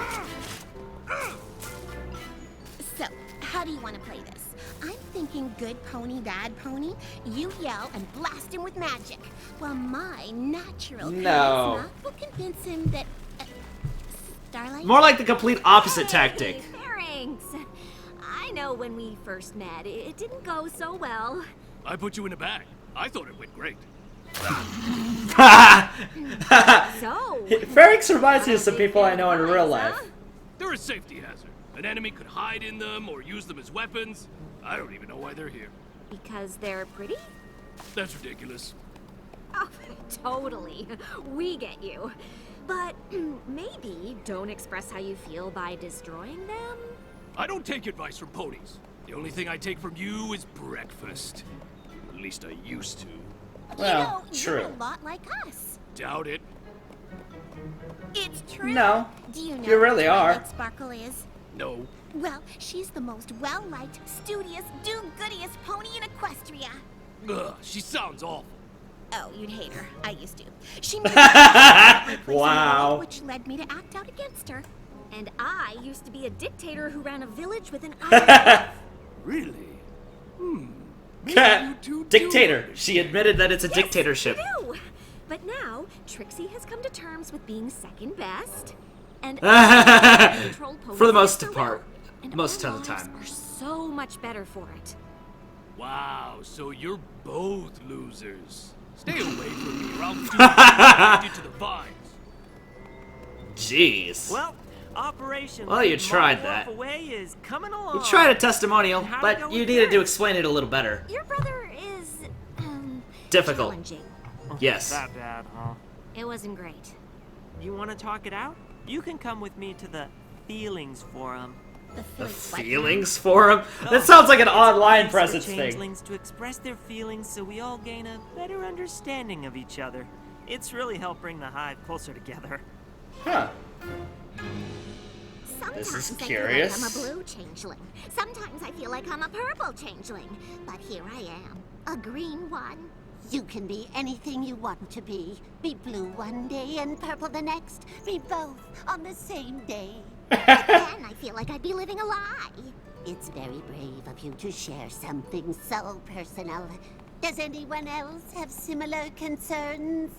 So, how do you want to play this? I'm thinking good pony, bad pony. You yell and blast him with magic, while my natural No. charisma will convince him that Starlight. More like the complete opposite tactic. Thanks. I know when we first met, it didn't go so well. I put you in a bag. I thought it went great. So. Ferrix reminds me of some people I know in real life. They're a safety hazard. An enemy could hide in them or use them as weapons. I don't even know why they're here. Because they're pretty? That's ridiculous. Oh, totally. We get you. But maybe don't express how you feel by destroying them? I don't take advice from ponies. The only thing I take from you is breakfast. At least I used to. Well, You're true. a lot like us. Doubt it. It's true. No, Do you know you really who are. Twilight Sparkle is? No. Well, she's the most well-liked, studious, do-goodiest pony in Equestria. Ugh, she sounds awful. Oh, you'd hate her. I used to. She made me Wow. which led me to act out against her. And I used to be a dictator who ran a village with an iron. Really? Maybe you two do Dictator. She admitted that it's a Yes, dictatorship. I do. But now, Trixie has come to terms with being second best. And I control ponies For the most against her part. will. And Most our of the lives time. are so much better for it. Wow, so you're both losers. Stay away from me or I'll do what you to the vines. Jeez. Well, Operation Well, you Lead tried Malworth that. Away is coming along. You tried a testimonial, How'd it go but you with needed to yours? explain it a little better. Your brother is, Difficult. challenging. Yes. That bad, huh? It wasn't great. You want to talk it out? You can come with me to the Feelings Forum. The feelings forum? That sounds like an online Place for presence thing. changelings to express their feelings so we all gain a better understanding of each other. It's really helped bring the hive closer together. Huh. Sometimes This is I curious. feel like I'm a blue changeling. Sometimes I feel like I'm a purple changeling. But here I am, a green one. You can be anything you want to be. Be blue one day and purple the next. Be both on the same day. But then I feel like I'd be living a lie. It's very brave of you to share something so personal. Does anyone else have similar concerns?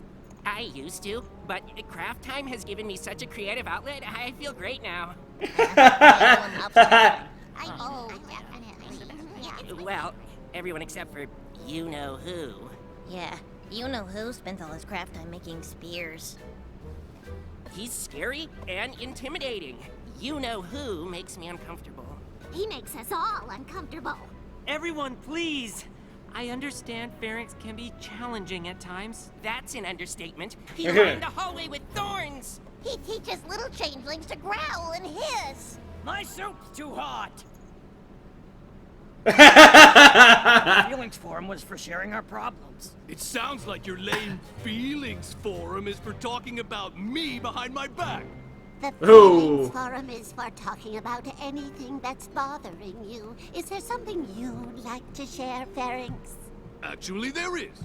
I used to, but craft time has given me such a creative outlet, I feel great now. I definitely. Well, everyone except for you-know-who. Yeah, you-know-who spends all his craft time making spears. He's scary and intimidating. You-know-who makes me uncomfortable. He makes us all uncomfortable. Everyone, please! I understand pharynx can be challenging at times. That's an understatement. He lined the hallway with thorns! He teaches little changelings to growl and hiss. My soup's too hot. Feelings forum was for sharing our problems. It sounds like your lame feelings forum is for talking about me behind my back. The Feelings Forum is for talking about anything that's bothering you. Is there something you'd like to share, Pharynx? Actually, there is.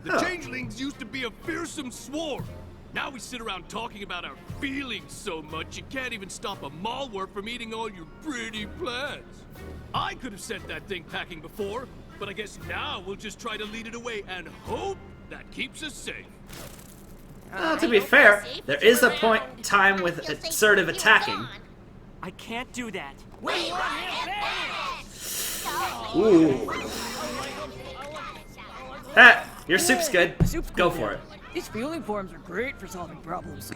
The Changelings used to be a fearsome swarm. Now we sit around talking about our feelings so much you can't even stop a malware from eating all your pretty plants. I could have sent that thing packing before, but I guess now we'll just try to lead it away and hope that keeps us safe. Well, to be fair, there is a point in time with assertive attacking. I can't do that. Ooh. Ah, your soup's good. Go for it. These feeling forms are great for solving problems.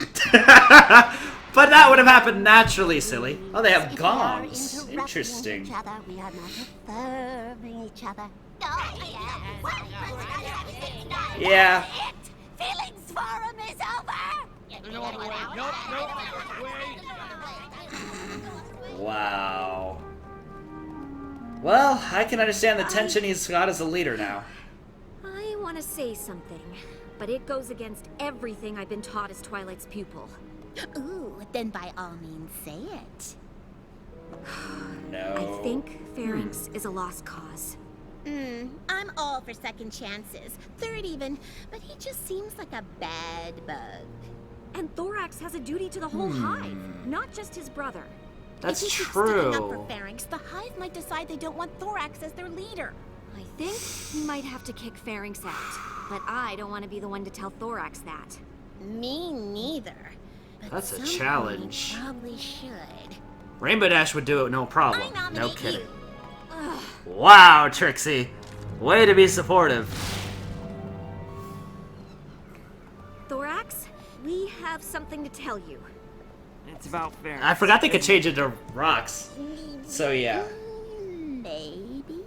But that would have happened naturally, silly. Oh, they have gongs. Interesting. Each other, we are not affirming each other. Yeah. Feelings Forum is over! Wow. Well, I can understand the tension he's got as a leader now. I want to say something, but it goes against everything I've been taught as Twilight's pupil. Ooh, then by all means say it. No. I think Pharynx is a lost cause. I'm all for second chances, third even, but he just seems like a bad bug. And Thorax has a duty to the whole hive, not just his brother. That's if he keeps sticking up for true. Pharynx, the hive might decide they don't want Thorax as their leader. I think he might have to kick Pharynx out, but I don't want to be the one to tell Thorax that. Me neither. But That's a someone challenge. Probably should. Rainbow Dash would do it, no problem. I nominate No kidding. you. Wow, Trixie. Way to be supportive. Thorax, we have something to tell you. It's about pharynx. I forgot they could change it to rocks. So yeah. Maybe.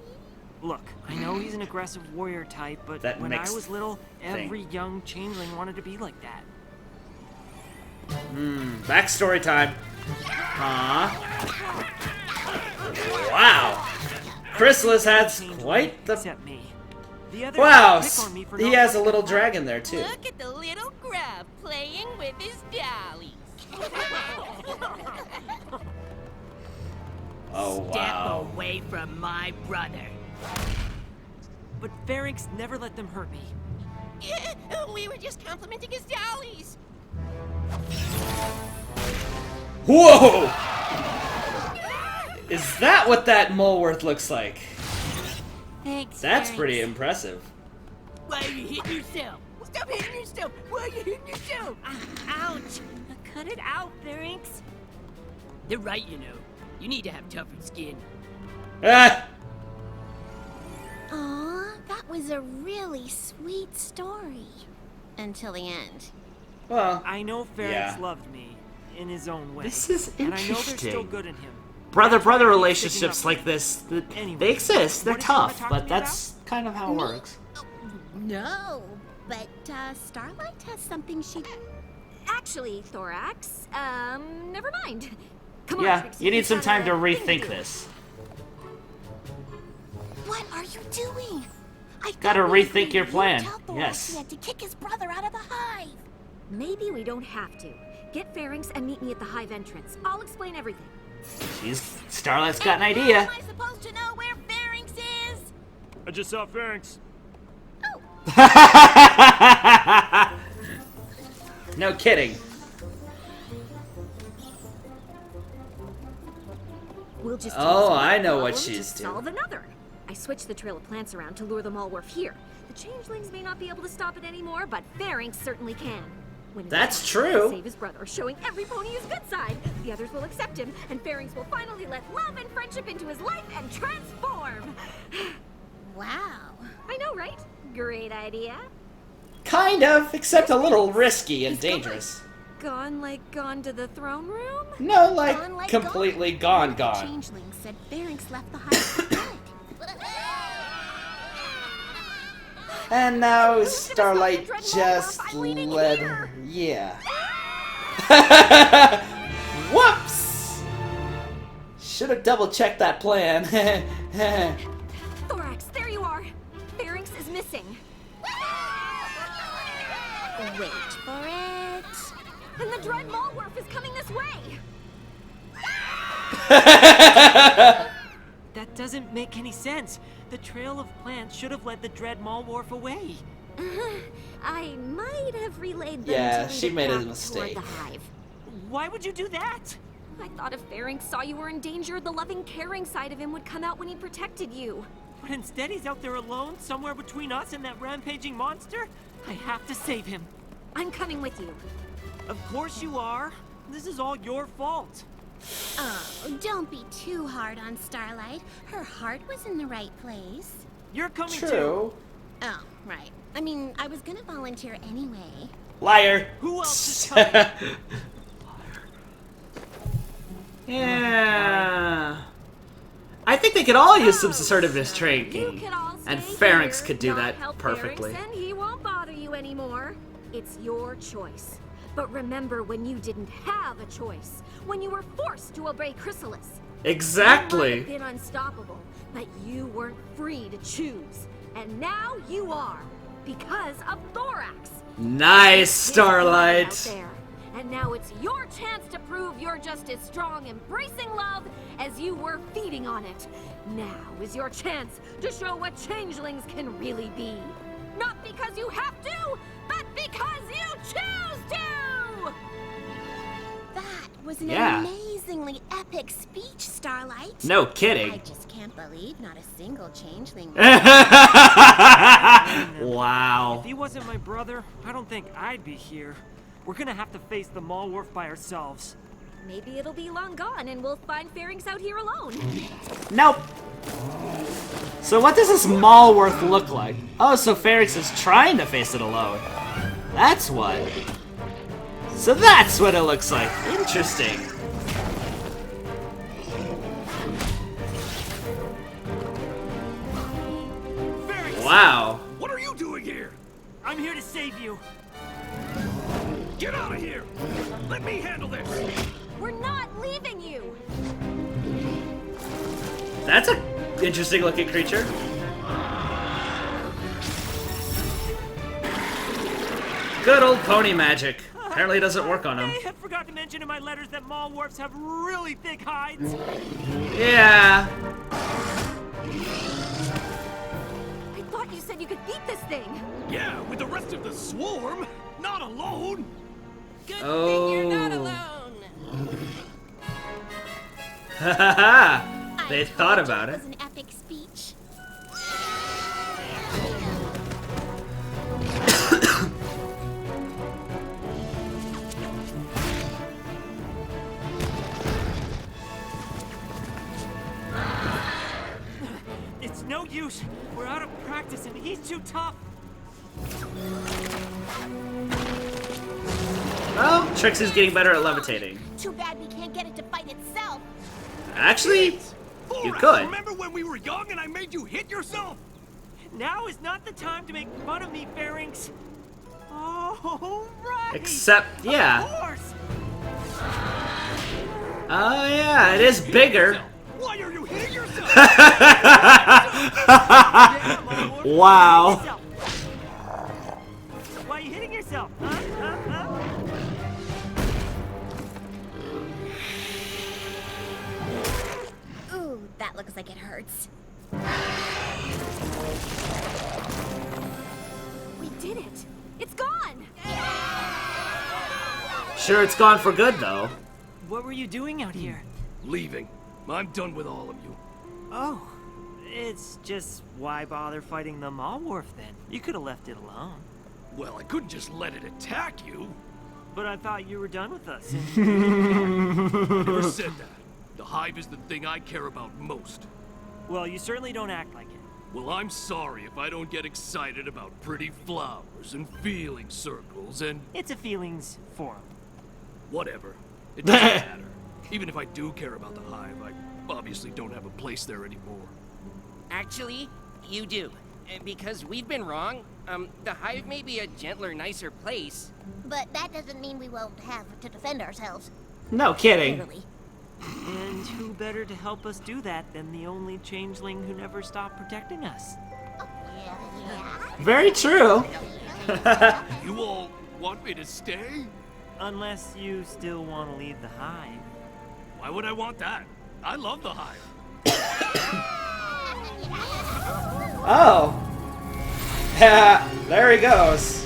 Look, I know he's an aggressive warrior type, but That when I mixed was little, thing. every young changeling wanted to be like that. Backstory time. Wow. Chrysalis has quite the... Except me. The others Wow, pick on me for he not has a liking little the dragon there too. Look at the little grub playing with his dollies. Oh wow. Step away from my brother. But Pharynx never let them hurt me. We were just complimenting his dollies. Whoa! Is that what that Mulworth looks like? Thanks, That's Pharynx. pretty impressive. Why are you hitting yourself? Stop hitting yourself! Why are you hitting yourself? Ouch! Cut it out, Pharynx. They're right, you know. You need to have tougher skin. Ah! Aw, that was a really sweet story. Until the end. Well, I know Pharynx yeah. loved me in his own way. This is And I know they're still interesting. good in him. Brother-brother That's why I keep relationships sticking up like this, Anyway, they exist. They're what did you wanna tough, talk to but me that's kind of how it works. No, but Starlight has something she... Actually, Thorax, never mind. Come on, Yeah, Trixie, you need we've some got time to a thing rethink do. this. What are you doing? I Gotta thought we rethink agreed your you'd plan. tell Thorax Yes. He had to kick his brother out of the hive. Maybe we don't have to. Get Pharynx and meet me at the hive entrance. I'll explain everything. Starlight's got an idea. How am I supposed to know where Pharynx is? I just saw Pharynx. No kidding. We'll just Oh, use one I know what problem she's to solve another. I switched the trail of plants around to lure them all here. The changelings may not be able to stop it anymore, but Pharynx certainly can. When That's he true. Save his brother, showing every pony his good side. The others will accept him, and Pharynx will finally let love and friendship into his life and transform. Wow. I know, right? Great idea. Kind of, except a little risky and dangerous. Gone to the throne room? No, like, Gone like completely gone. Changeling said Pharynx left the hive dead. And now Starlight just led her. Yeah. Whoops! Should have double checked that plan. Thorax, there you are. Pharynx is missing. Wait for it. And the Dread Mallworf is coming this way. That doesn't make any sense. The trail of plants should have led the Dread Mallworf away. I might have relayed them Yeah, to she lead it made a back mistake. toward the hive. Why would you do that? I thought if Pharynx saw you were in danger, the loving, caring side of him would come out when he protected you. But instead he's out there alone, somewhere between us and that rampaging monster? I have to save him. I'm coming with you. Of course you are. This is all your fault. Oh, don't be too hard on Starlight. Her heart was in the right place. You're coming too. True. Oh, right. I mean, I was gonna volunteer anyway. Liar. Who else is coming? Yeah. I think they could all use some assertiveness You training. could all And stay Pharynx here, could do not that help perfectly. Pharynx, and he won't bother you anymore. It's your choice. But remember when you didn't have a choice, when you were forced to obey Chrysalis. You might Exactly. have been unstoppable, but you weren't free to choose. And now you are, because of Thorax. Nice, His blood out Starlight. there. And now it's your chance to prove you're just as strong embracing love as you were feeding on it. Now is your chance to show what changelings can really be. Not because you have to, but because you choose to! That was an Yeah. amazingly epic speech, Starlight. No I kidding. just can't believe not a single changeling. Wow. If he wasn't my brother, I don't think I'd be here. We're gonna have to face the Mallworf by ourselves. Maybe it'll be long gone and we'll find Pharynx out here alone. Nope. So what does this Mallworth look like? Oh, so Pharynx is trying to face it alone. That's what. So that's what it looks like. Interesting. Pharynx! Wow. What are you doing here? I'm here to save you. Get out of here! Let me handle this! We're not leaving you! That's a interesting looking creature. Good old pony magic. Apparently it doesn't work on him. I forgot to mention in my letters that Mallworfs have really thick hides. Yeah. I thought you said you could beat this thing. Yeah, with the rest of the swarm! Not alone! Good Oh. thing you're not alone. Haha. They I thought told you about it it. was an epic speech. It's no use. We're out of practice and he's too tough. Well, Trixie's getting better at levitating. Too bad we can't get it to fight itself. Actually, you Thorax, could. remember when we were young and I made you hit yourself? Now is not the time to make fun of me, Pharynx. Oh, right. Except, yeah. Of course. Oh, yeah, it is bigger. Why are you hitting yourself? Wow. Why are you hitting yourself? Huh? Ooh, that looks like it hurts. We did it. It's gone. Sure, it's gone for good, though. What were you doing out here? Leaving. I'm done with all of you. Oh, it's just why bother fighting the Mallworf then? You could have left it alone. Well, I couldn't just let it attack you. But I thought you were done with us. Never said that. The hive is the thing I care about most. Well, you certainly don't act like it. Well, I'm sorry if I don't get excited about pretty flowers and feeling circles and... It's a feelings forum. Whatever. It doesn't matter. Even if I do care about the hive, I obviously don't have a place there anymore. Actually, you do. Because we've been wrong. The hive may be a gentler, nicer place. But that doesn't mean we won't have to defend ourselves. No kidding. Literally. And who better to help us do that than the only changeling who never stopped protecting us? Very true. You all want me to stay? Unless you still want to leave the hive. Why would I want that? I love the hive. Oh. Yeah, there he goes.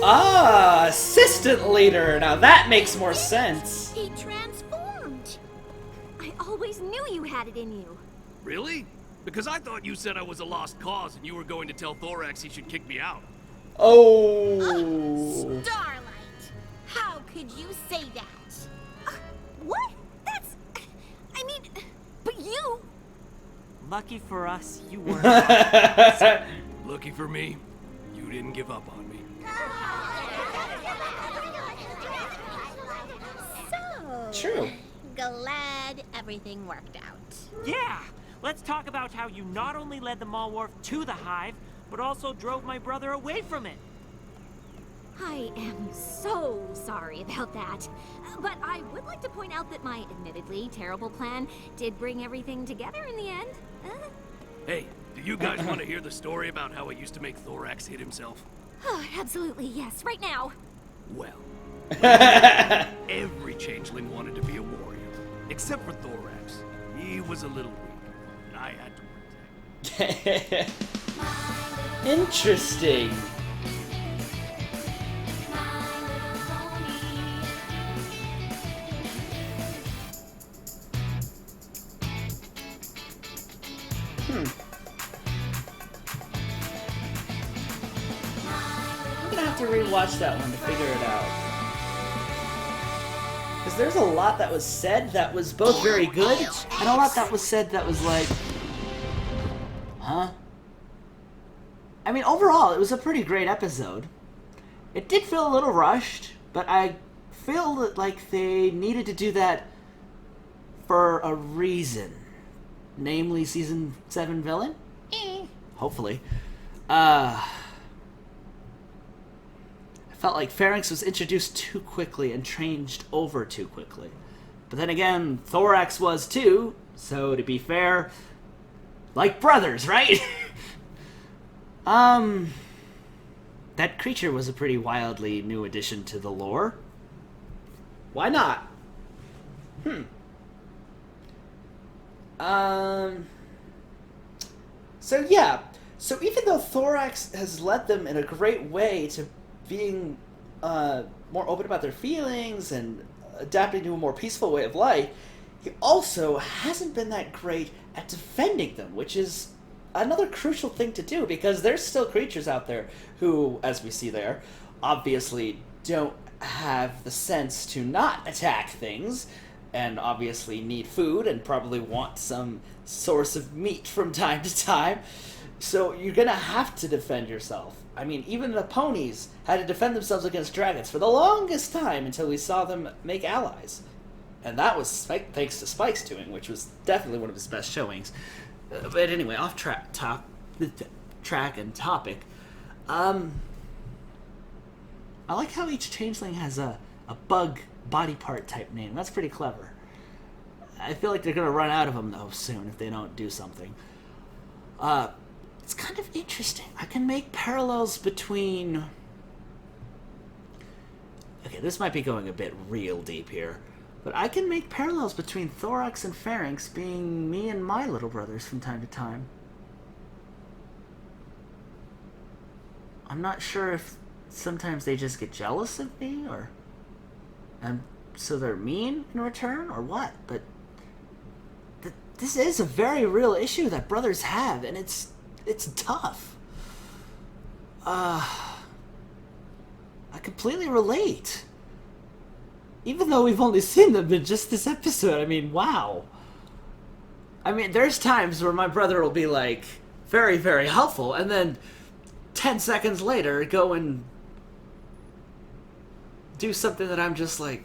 Ah, assistant leader. Now that makes more sense. He transformed. I always knew you had it in you. Really? Because I thought you said I was a lost cause and you were going to tell Thorax he should kick me out. Oh. Starlight, how could you say that? What? That's... I mean, but you... Lucky for us, you weren't. Lucky for me, you didn't give up on me. So... True. Glad everything worked out. Yeah! Let's talk about how you not only led the Mallwharf to the hive, but also drove my brother away from it. I am so sorry about that. But I would like to point out that my admittedly terrible plan did bring everything together in the end. Hey, do you guys want to hear the story about how I used to make Thorax hit himself? Absolutely, yes, right now. Well, every changeling wanted to be a warrior, except for Thorax. He was a little weak, and I had to protect him. Interesting. I'm gonna have to rewatch that one to figure it out. Because there's a lot that was said that was both very good, and a lot that was said that was like... Huh? I mean, overall, it was a pretty great episode. It did feel a little rushed, but I feel like they needed to do that for a reason. Namely, Season 7 villain? Hopefully. I felt like Pharynx was introduced too quickly and changed over too quickly. But then again, Thorax was too, so to be fair, like brothers, right? That creature was a pretty wildly new addition to the lore. Why not? So yeah. So even though Thorax has led them in a great way to being more open about their feelings and adapting to a more peaceful way of life, he also hasn't been that great at defending them, which is another crucial thing to do, because there's still creatures out there who, as we see there, obviously don't have the sense to not attack things, and obviously need food and probably want some source of meat from time to time. So you're gonna have to defend yourself. I mean, even the ponies had to defend themselves against dragons for the longest time until we saw them make allies. And that was thanks to Spike's doing, which was definitely one of his best showings. But anyway, off track and topic. I like how each changeling has a bug body part type name. That's pretty clever. I feel like they're gonna run out of them though soon if they don't do something. It's kind of interesting. I can make parallels between... Okay, this might be going a bit real deep here. But I can make parallels between Thorax and Pharynx being me and my little brothers from time to time. I'm not sure if sometimes they just get jealous of me, or... and so they're mean in return, or what? But... this is a very real issue that brothers have, and it's tough. I completely relate. Even though we've only seen them in just this episode, I mean, wow. I mean, there's times where my brother will be, like, very, very helpful, and then 10 seconds later go and do something that I'm just like,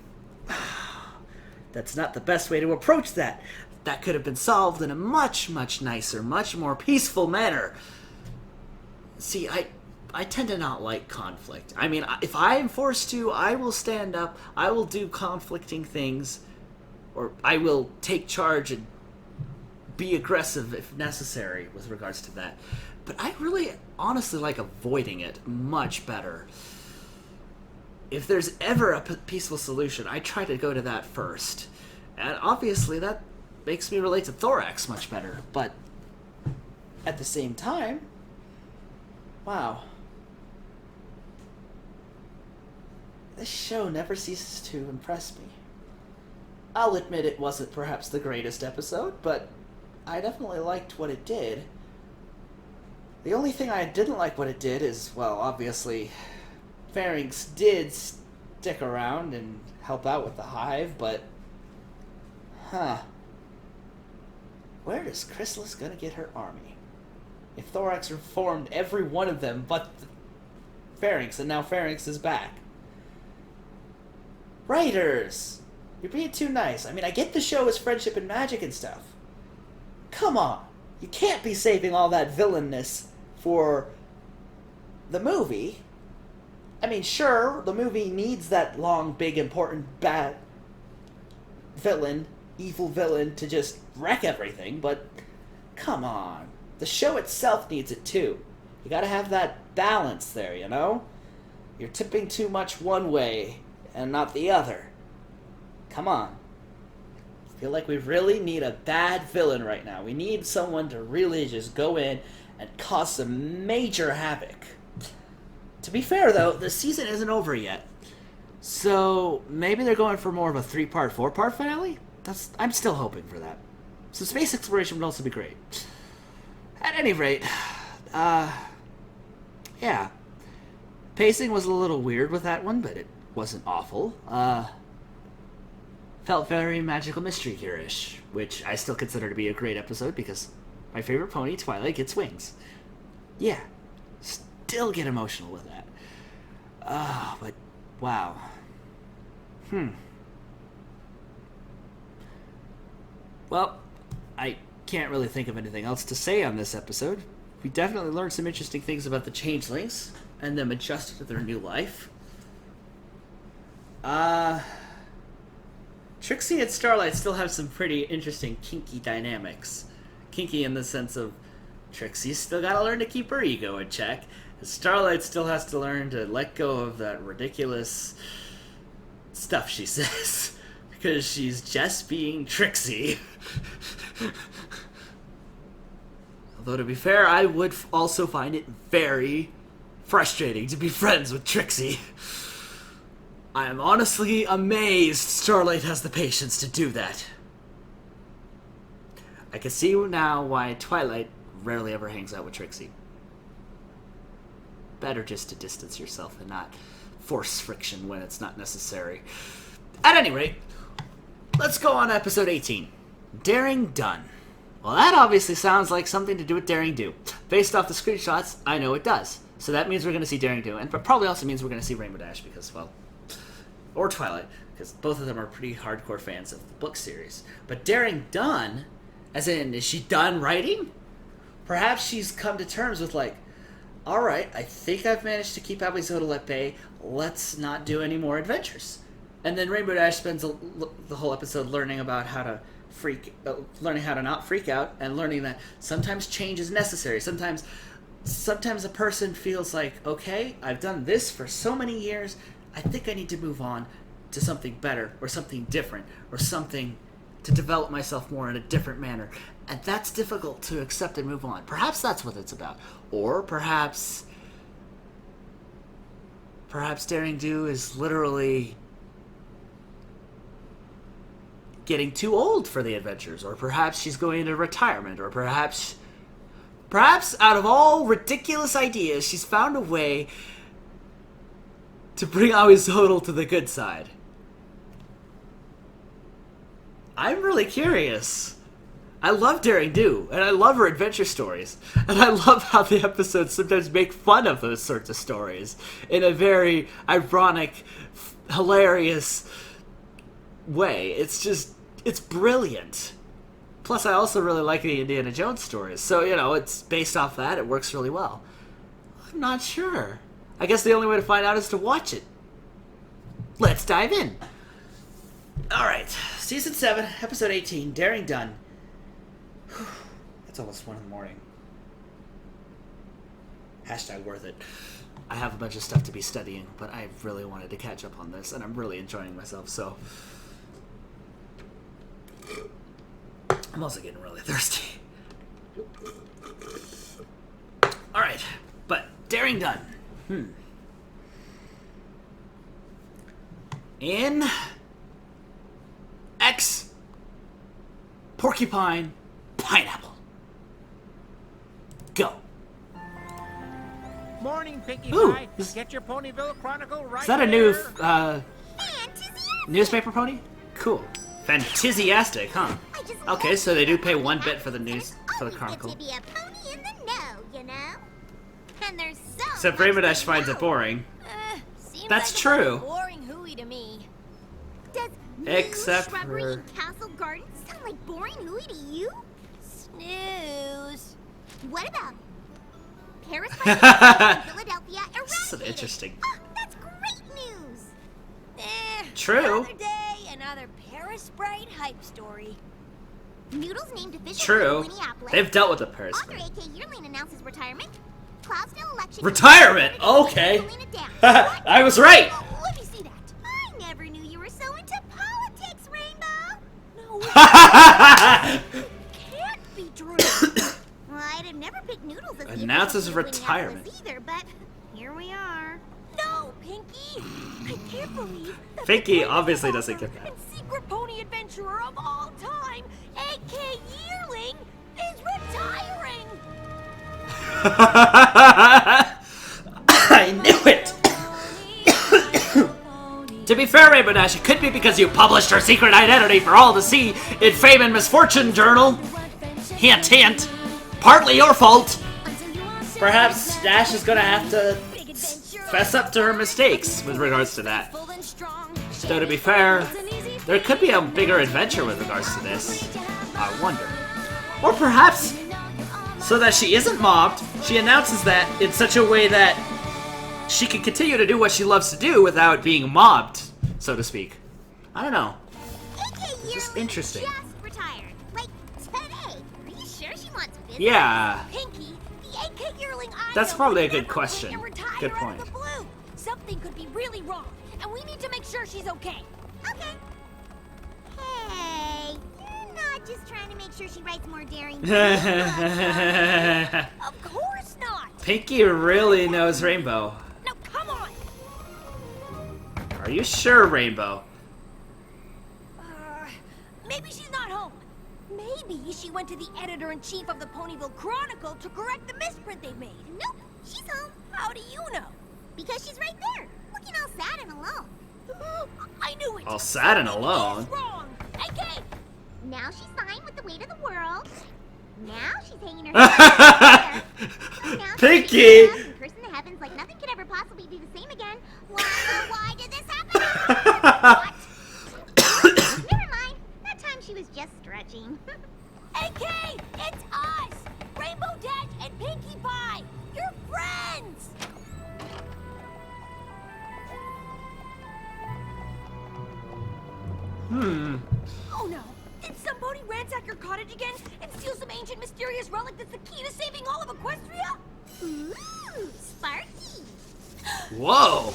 that's not the best way to approach that. That could have been solved in a much, much nicer, much more peaceful manner. See, I tend to not like conflict. I mean, if I am forced to, I will stand up, I will do conflicting things, or I will take charge and be aggressive if necessary with regards to that. But I really honestly like avoiding it much better. If there's ever a peaceful solution, I try to go to that first. And obviously that makes me relate to Thorax much better. But at the same time, wow. This show never ceases to impress me. I'll admit it wasn't perhaps the greatest episode, but I definitely liked what it did. The only thing I didn't like what it did is, well, obviously, Pharynx did stick around and help out with the hive, but... Where is Chrysalis gonna get her army? If Thorax reformed every one of them but Pharynx, and now Pharynx is back. Writers! You're being too nice. I mean, I get the show is friendship and magic and stuff. Come on! You can't be saving all that villainness for the movie. I mean, sure, the movie needs that long, big, important, bad villain, evil villain to just wreck everything, but come on. The show itself needs it too. You gotta have that balance there, you know? You're tipping too much one way and not the other. Come on. I feel like we really need a bad villain right now. We need someone to really just go in and cause some major havoc. To be fair, though, the season isn't over yet. So maybe they're going for more of a 3-part, 4-part finale? I'm still hoping for that. So space exploration would also be great. At any rate, yeah. Pacing was a little weird with that one, but it wasn't awful. Felt very Magical Mystery Cure-ish, which I still consider to be a great episode because my favorite pony, Twilight, gets wings. Yeah, still get emotional with that. But wow. Well, I can't really think of anything else to say on this episode. We definitely learned some interesting things about the Changelings and them adjusting to their new life. Trixie and Starlight still have some pretty interesting kinky dynamics. Kinky in the sense of Trixie's still gotta learn to keep her ego in check, and Starlight still has to learn to let go of that ridiculous stuff she says, because she's just being Trixie. Although, to be fair, I would also find it very frustrating to be friends with Trixie. I am honestly amazed Starlight has the patience to do that. I can see now why Twilight rarely ever hangs out with Trixie. Better just to distance yourself and not force friction when it's not necessary. At any rate, let's go on to episode 18. Daring Done. Well, that obviously sounds like something to do with Daring Do. Based off the screenshots, I know it does. So that means we're going to see Daring Do, and probably also means we're going to see Rainbow Dash because, well... or Twilight, because both of them are pretty hardcore fans of the book series. But Daring Done, as in, is she done writing? Perhaps she's come to terms with, like, alright, I think I've managed to keep Abizodal at bay, let's not do any more adventures. And then Rainbow Dash spends the whole episode learning about how to learning how to not freak out, and learning that sometimes change is necessary. Sometimes a person feels like, okay, I've done this for so many years, I think I need to move on to something better, or something different, or something to develop myself more in a different manner. And that's difficult to accept and move on. Perhaps that's what it's about. Or perhaps Daring Do is literally getting too old for the adventures. Or perhaps she's going into retirement. Or perhaps out of all ridiculous ideas, she's found a way to bring Abizodal to the good side. I'm really curious. I love Daring Do, and I love her adventure stories, and I love how the episodes sometimes make fun of those sorts of stories in a very ironic, hilarious way. It's brilliant. Plus, I also really like the Indiana Jones stories, so, you know, it's based off that. It works really well. I'm not sure. I guess the only way to find out is to watch it. Let's dive in. Alright, Season 7, Episode 18, Daring Done. Whew, it's almost 1 in the morning. Hashtag worth it. I have a bunch of stuff to be studying, but I really wanted to catch up on this, and I'm really enjoying myself, so... I'm also getting really thirsty. Alright, but Daring Done. In X Porcupine Pineapple. Go. Morning, Pinkie Ooh, Pie. Get your Ponyville Chronicle right. Is that a new newspaper pony? Cool. Fantastiastic, huh? Okay, so they do pay 1 bit for the news for the Chronicle. To be a pony in the know, you know? And there's so Except Raymond finds it boring. Seems That's like true. A boring hooey to me. Does Except shrubbery for... and castle gardens sound like boring hooey to you? Snooze. What about Paris by Philadelphia eradicated? So interesting. Oh, that's great news. True. Another day, another Paris Sprite hype story. Noodles named official True. in Minneapolis. They've dealt with the Paris. Author A.K. Yearling announces retirement. Cloudsdale election. Retirement? Okay. I was right. Let me see that. I never knew you were so into politics, Rainbow. No, can't be true. Well, I'd have never picked Noodles as the Announces official retirement. Minneapolis either, but here we are. No, Pinkie. I can't believe that Pinkie the obviously greatest doesn't get author that. and secret pony adventurer of all time, A.K. Yearling, is retiring. I knew it! To be fair, Rainbow Dash, it could be because you published her secret identity for all to see in Fame and Misfortune Journal. Hint, hint. Partly your fault. Perhaps Dash is gonna have to fess up to her mistakes with regards to that. Though to be fair, there could be a bigger adventure with regards to this. I wonder. Or perhaps, so that she isn't mobbed, she announces that in such a way that she can continue to do what she loves to do without being mobbed, so to speak. I don't know. A.K. Just Yearling interesting. just retired. Like, today. Are you sure she wants business? Yeah. Pinkie, the A.K. Yearling I That's know probably a would good never question. quit and retire Good out point. of the blue. Something could be really wrong, and we need to make sure she's okay. Okay. Hey, you're not just trying to make sure she writes more daring. Of course not. Pinkie really knows Rainbow. Now come on. Are you sure, Rainbow? Maybe she's not home. Maybe she went to the editor-in-chief of the Ponyville Chronicle to correct the misprint they made. Nope, she's home. How do you know? Because she's right there, looking all sad and alone. I knew it. All sad and Something alone. is wrong. AK. Now she's fine with the weight of the world. Now she's hanging her head. Now Pinkie! she's cursing the heavens like nothing could ever possibly be the same again. Why did this happen? What? Never mind. That time she was just stretching. AK, it's us, Rainbow Dash and Pinkie Pie. You're friends. Oh no. Did somebody ransack your cottage again and steal some ancient mysterious relic that's the key to saving all of Equestria? Ooh, Sparky. Whoa.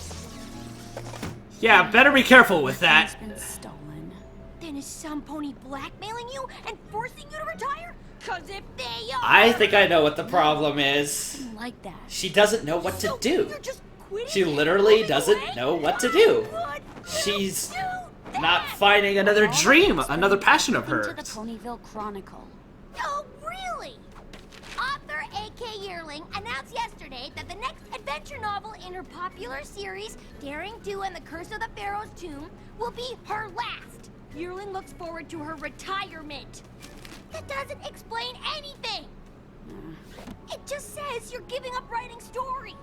Yeah, better be careful with that. Been stolen. Then is some pony blackmailing you and forcing you to retire? Cause if they are, I think I know what the problem is. like that. She doesn't know what to So do. you're just quitting She and literally moving doesn't away? know what to do. She's not finding another dream, another passion of Into the hers. Ponyville Chronicle. Oh, really? Author A.K. Yearling announced yesterday that the next adventure novel in her popular series, Daring Do and the Curse of the Pharaoh's Tomb, will be her last. Yearling looks forward to her retirement. That doesn't explain anything. It just says you're giving up writing stories.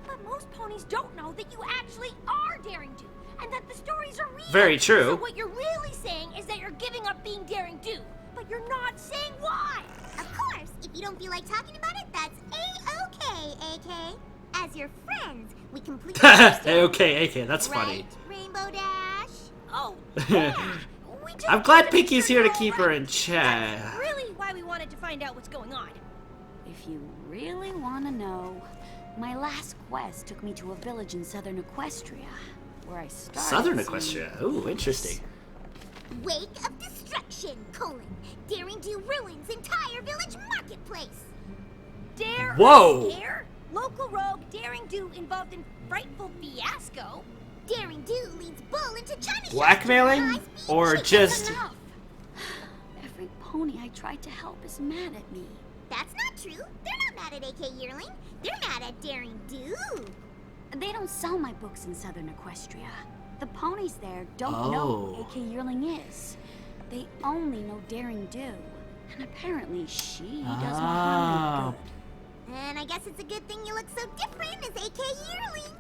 But most ponies don't know that you actually are daring do, and that the stories are real. Very true. So what you're really saying is that you're giving up being daring do, but you're not saying why. Of course, if you don't feel like talking about it, that's A-okay, AK. As your friends, we completely understand. Okay, AK, that's funny. Right, Rainbow Dash? Oh, yeah. I'm glad Pinkie's here to keep her in check. That's really why we wanted to find out what's going on. If you really want to know, my last quest took me to a village in southern Equestria, where I started. Southern Equestria? Ooh, interesting. Wake of Destruction, : Daring Do ruins entire village marketplace. Whoa! Dare? Local rogue Daring Do involved in frightful fiasco. Daring Do leads Bull into China. Blackmailing? Or just... Enough. Every pony I tried to help is mad at me. That's not true. They're not mad at AK Yearling. They're mad at Daring Do. They don't sell my books in southern Equestria. The ponies there don't know who AK Yearling is. They only know Daring Do. And apparently she does more harm than good. And I guess it's a good thing you look so different as AK Yearling.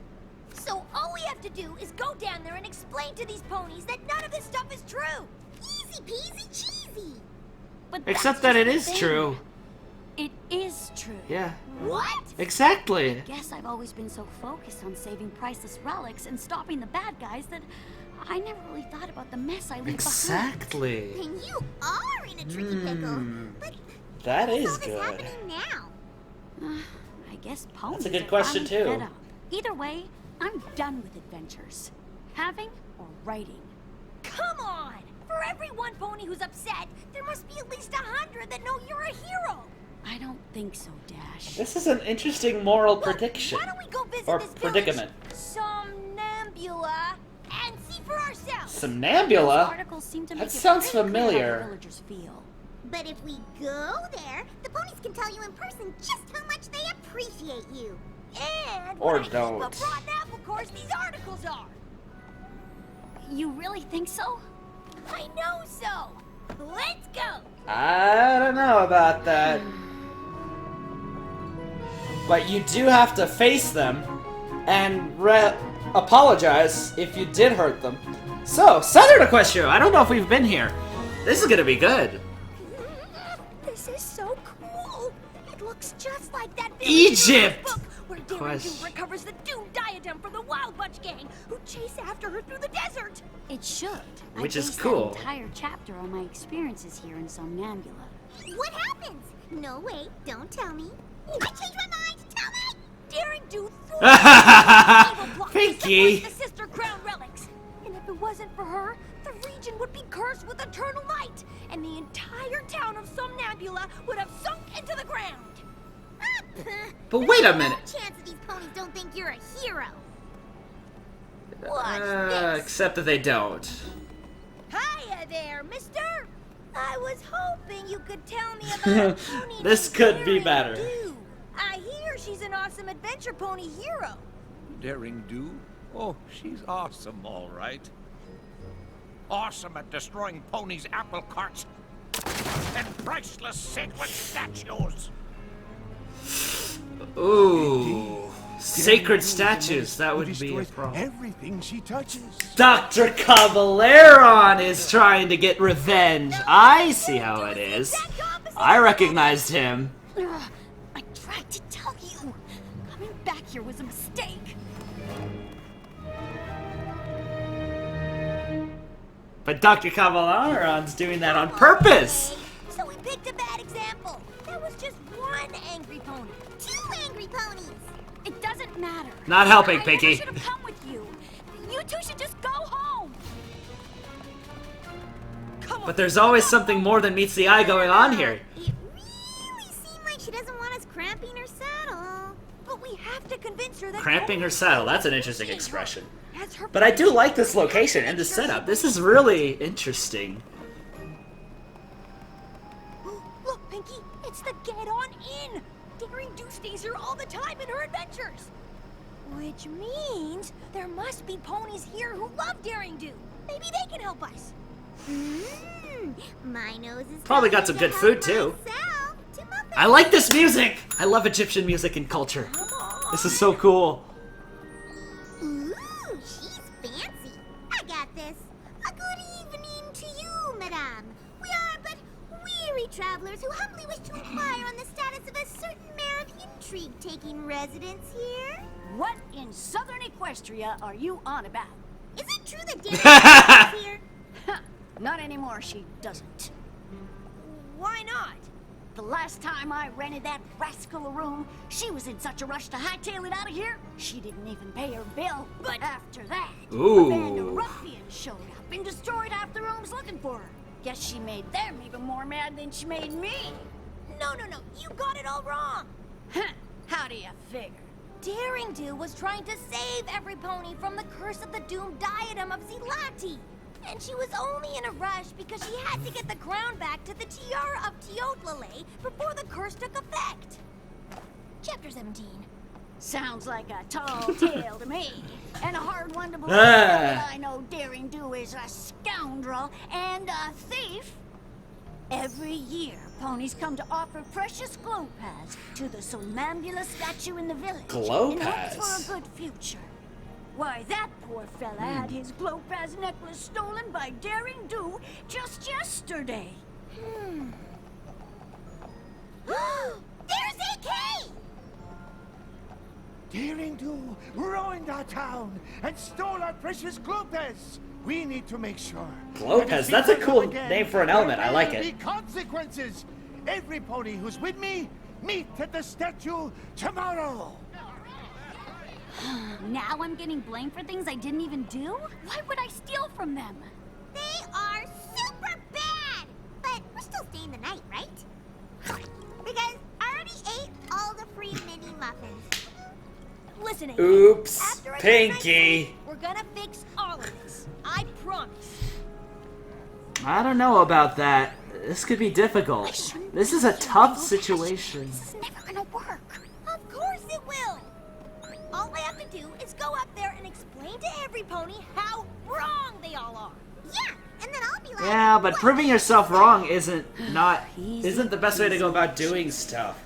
So all we have to do is go down there and explain to these ponies that none of this stuff is true. Easy peasy cheesy. But Except that it is true. It is true. Yeah. What? Exactly. Guess I've always been so focused on saving priceless relics and stopping the bad guys that I never really thought about the mess I leave Exactly. And you are in a tricky pickle. But that is all this good. happening now? I guess ponies That's a good are question, finally too. fed up. Either way, I'm done with adventures. Having or writing. Come on! For every one pony who's upset, there must be at least 100 that know you're a hero. I don't think so, Dash. This is an interesting moral Look, prediction. why don't we go visit Or this predicament. village, Somnambula, and see for ourselves? Somnambula? Articles seem to make That it sounds pretty clear how the familiar. villagers feel. But if we go there, the ponies can tell you in person just how much they appreciate you. And Or what a don't. heap of rotten apple cores these articles are. You really think so? I know so. Let's go. I don't know about that. But you do have to face them and apologize if you did hurt them. So, Southern Equestria, I don't know if we've been here. This is gonna be good. This is so cool. It looks just like that Egypt! book where Daring Do recovers the doomed diadem from the Wild Bunch gang who chase after her through the desert. It should. Which I is based cool. That entire chapter on my experiences here in Somnambula. What happens? No, wait, don't tell me. I changed my mind. Tell me. Daring Do threw Pinkie! the Sister Crown relics. And if it wasn't for her, the region would be cursed with eternal night, and the entire town of Somnambula would have sunk into the ground. But wait a There's minute. no chance that these ponies don't think you're a hero. Watch this. Except that they don't. Hiya there, mister. I was hoping you could tell me about a pony This named could be Daring better. Do. I hear she's an awesome adventure pony hero. Daring Do? Oh, she's awesome, all right. Awesome at destroying ponies' apple carts and priceless sacred statues. Ooh. Sacred statues, that would be a problem. Everything she touches. Dr. Caballeron is trying to get revenge. I see how it is. I recognized him. I tried to tell you. Coming back here was a mistake. But Dr. Caballeron's doing that on purpose. So we picked a bad example. That was just one angry pony. 2 angry ponies. It doesn't matter. Not helping, I Pinkie. should have come with you. You two should just go home. But there's always something more than meets the eye going on here. It really seemed like she doesn't want us cramping her saddle. But we have to convince her that Cramping her saddle, that's an interesting expression. As her But I do like this location and the setup. This is really interesting. Look, Pinkie, it's the Get On In. Daring Do stays here all the time in her adventures. Which means there must be ponies here who love Daring Do. Maybe they can help us. My nose is Probably got some good food too. I like this music! I love Egyptian music and culture. This is so cool. Ooh, she's fancy. I got this. A good evening to you, madame. We are but weary travelers who humbly wish to inquire on the status of a certain mayor of intrigue taking residence here. What in southern Equestria are you on about? Is it true that Darren is here? Not anymore, she doesn't. Why not? The last time I rented that rascal a room, she was in such a rush to hightail it out of here, she didn't even pay her bill. But after that, a band of ruffians showed up and destroyed half the rooms looking for her. Guess she made them even more mad than she made me. No, you got it all wrong. How do you figure? Daring Do was trying to save every pony from the curse of the doomed diadem of Zilati. And she was only in a rush because she had to get the crown back to the tiara of Teotlale before the curse took effect. Chapter 17. Sounds like a tall tale to me, and a hard one to believe. But I know Daring Do is a scoundrel and a thief. Every year, ponies come to offer precious glow pads to the Somnambula statue in the village in hopes for a good future. Why, that poor fella had his glow pads necklace stolen by Daring Do just yesterday. There's AK! Daring Do ruined our town and stole our precious Glopez. We need to make sure. Glopez, that's a cool name for an element. I like it. There will be consequences. Every pony who's with me, meet at the statue tomorrow. Now I'm getting blamed for things I didn't even do? Why would I steal from them? They are super bad! But we're still staying the night, right? Because I already ate all the free mini muffins. Listen, oops, after Pinkie. We're gonna fix all of this. I promise. I don't know about that. This could be difficult. This is a tough situation. This is never gonna work. Of course it will. All I have to do is go up there and explain to every pony how wrong they all are. Yeah, and then I'll be like, Yeah, but proving yourself wrong isn't the best way to go about doing stuff.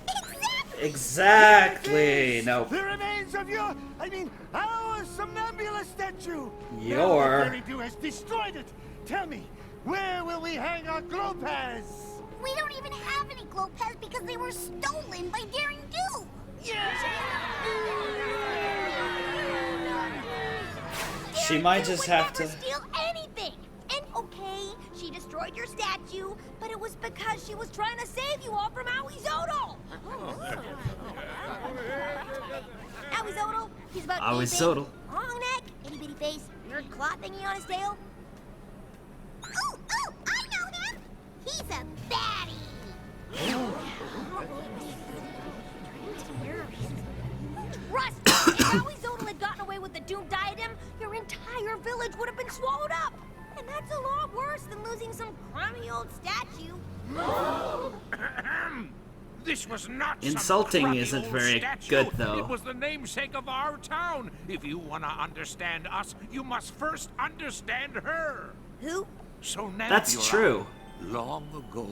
Exactly. No. The remains of our Somnambula statue. Your. Do has destroyed it. Tell me, where will we hang our glow pads? We don't even have any glow pads because they were stolen by Daring Do. She might just have to steal anything. And okay, she destroyed your statue, but it was because she was trying to save you all from Awizodal. Awizodal, he's about Awizodal. long neck, itty bitty face, weird claw thingy on his tail. Oh, I know him. He's a baddie. Trust me, if Awizodal had gotten away with the doomed diadem, your entire village would have been swallowed up. And that's a lot worse than losing some crummy old statue. This was not insulting. Some isn't old very statue. good though. It was the namesake of our town. If you want to understand us, you must first understand her. Who? Somnambula. That's true. Long ago,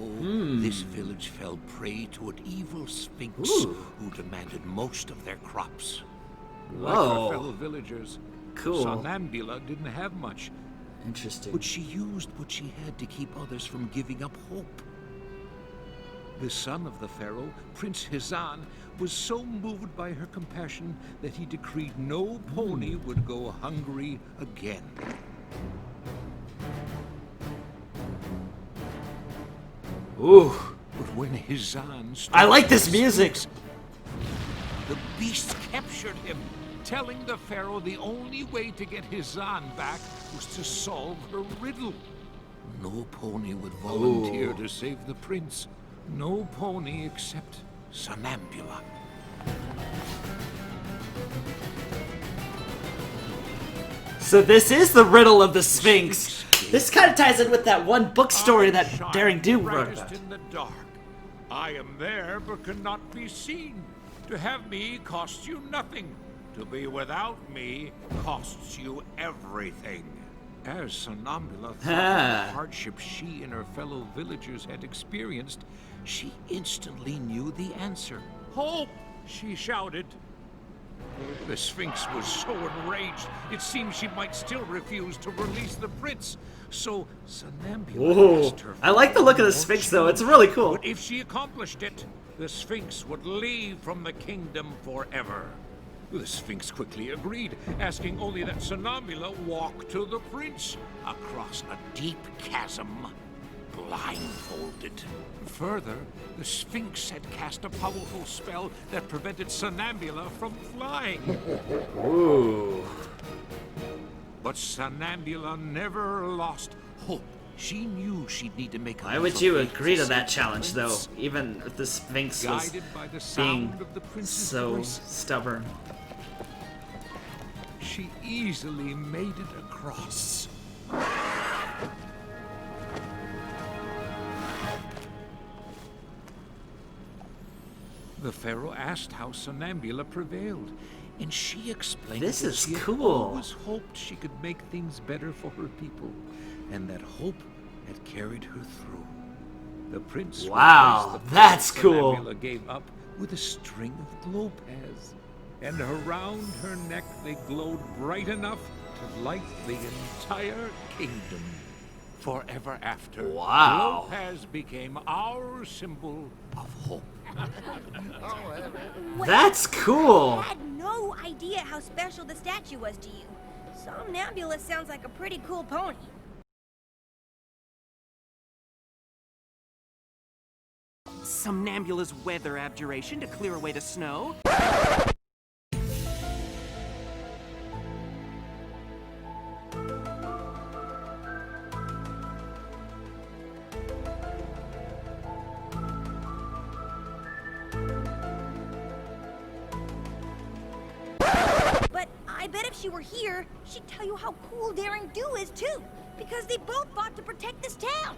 this village fell prey to an evil sphinx who demanded most of their crops. Like our fellow villagers, cool. Somnambula didn't have much. Interesting. But she used what she had to keep others from giving up hope. The son of the pharaoh, Prince Hizan, was so moved by her compassion that he decreed no pony would go hungry again. Ooh. But when Hizan I like this music. The beast captured him, telling the pharaoh the only way to get Hizan back was to solve her riddle. No pony would volunteer to save the prince. No pony except Somnambula. So this is the riddle of the Sphinx. This kind of ties in with that one book story that Daring Do wrote about. In the dark. I am there but cannot be seen. To have me costs you nothing. To be without me costs you everything. As Somnambula thought of the hardship she and her fellow villagers had experienced, she instantly knew the answer. "Hope!" she shouted. The Sphinx was so enraged, it seemed she might still refuse to release the prince. So Somnambula asked her. I like the look of the Sphinx, though. It's really cool. But if she accomplished it, the Sphinx would leave from the kingdom forever. The Sphinx quickly agreed, asking only that Somnambula walk to the prince across a deep chasm, blindfolded. Further, the Sphinx had cast a powerful spell that prevented Somnambula from flying. Ooh. But Somnambula never lost hope. She knew she'd need to make. Why would you agree to that challenge, though? Even if the Sphinx was being so stubborn. She easily made it across. The Pharaoh asked how Somnambula prevailed, and she explained This that is she had cool. always hoped she could make things better for her people, and that hope had carried her through. The prince Wow, replaced the that's pearl cool. Somnambula gave up with a string of glow pads, and around her neck they glowed bright enough to light the entire kingdom. Forever after, Wow. glow pads became our symbol of hope. That's cool. I had no idea how special the statue was to you. Somnambula sounds like a pretty cool pony. Somnambula's weather abjuration to clear away the snow. But I bet if she were here, she'd tell you how cool Daring Do is too. Because they both fought to protect this town.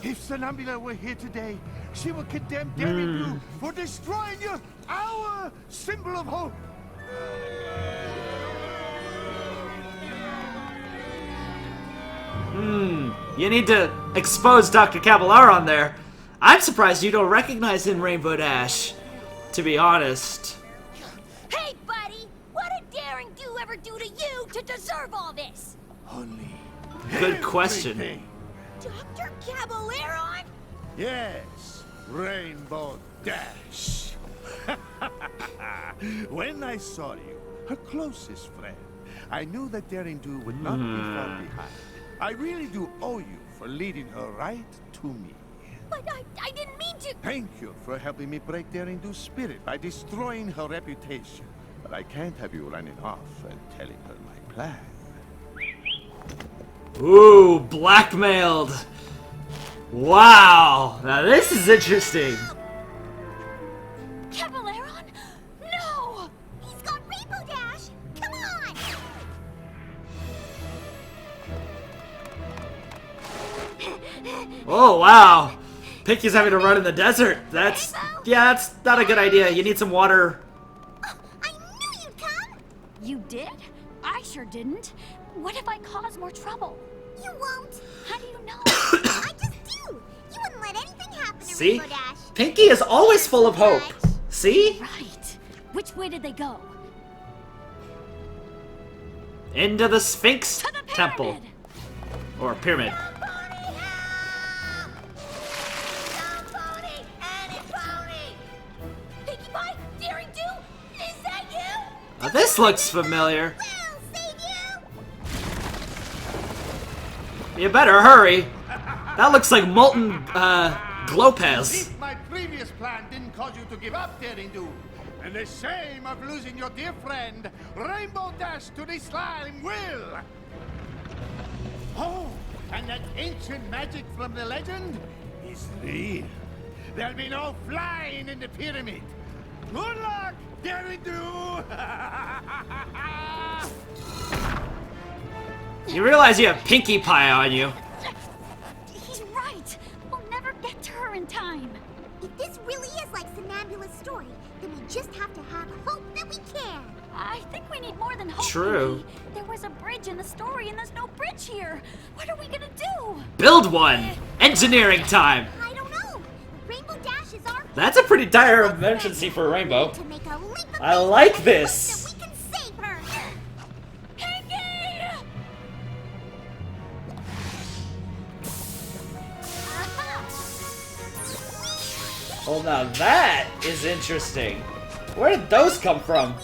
If Somnambula were here today, she would condemn Daring Do for destroying our symbol of hope. You need to expose Dr. Cavallar on there. I'm surprised you don't recognize him, Rainbow Dash. To be honest. Hey, buddy! What did Daring Do ever do to you to deserve all this? Only. Good question. everything. Dr. Caballeron? Yes, Rainbow Dash. When I saw you, her closest friend, I knew that Daring Do would not be far behind. I really do owe you for leading her right to me. But I didn't mean to. Thank you for helping me break Daring Do's spirit by destroying her reputation. But I can't have you running off and telling her my plan. Ooh, blackmailed. Wow. Now this is interesting. Caballeron? No! He's got Rainbow Dash! Come on! Oh, wow. Pinkie's having to run in the desert. That's not a good idea. You need some water. I knew you'd come! You did? I sure didn't. What if I cause more trouble? You won't. How do you know? I just do. You wouldn't let anything happen to See? Rainbow Dash. Pinkie is always full of hope. See? Right. Which way did they go? Into the Sphinx To the temple. pyramid. Or pyramid. Pinkie Pie? Daring Do? Is that you? Now this looks familiar. We'll save you! You better hurry. That looks like molten Glopez. If my previous plan didn't cause you to give up, Daring Do, and the shame of losing your dear friend, Rainbow Dash to the slime will. Oh, and that ancient magic from the legend is real. There'll be no flying in the pyramid. Good luck, Daring Do! You realize you have Pinkie Pie on you. He's right. We'll never get to her in time. If this really is like Somnambula's story, then we just have to have hope that we can. I think we need more than hope. True. Pinkie. There was a bridge in the story, and there's no bridge here. What are we gonna do? Build one! Engineering time! I don't know. Rainbow Dash is our... That's a pretty dire emergency for a rainbow. To make a leap of I faith like and this. hope that we can save her. Pinkie! Oh, now that is interesting. Where did those come from?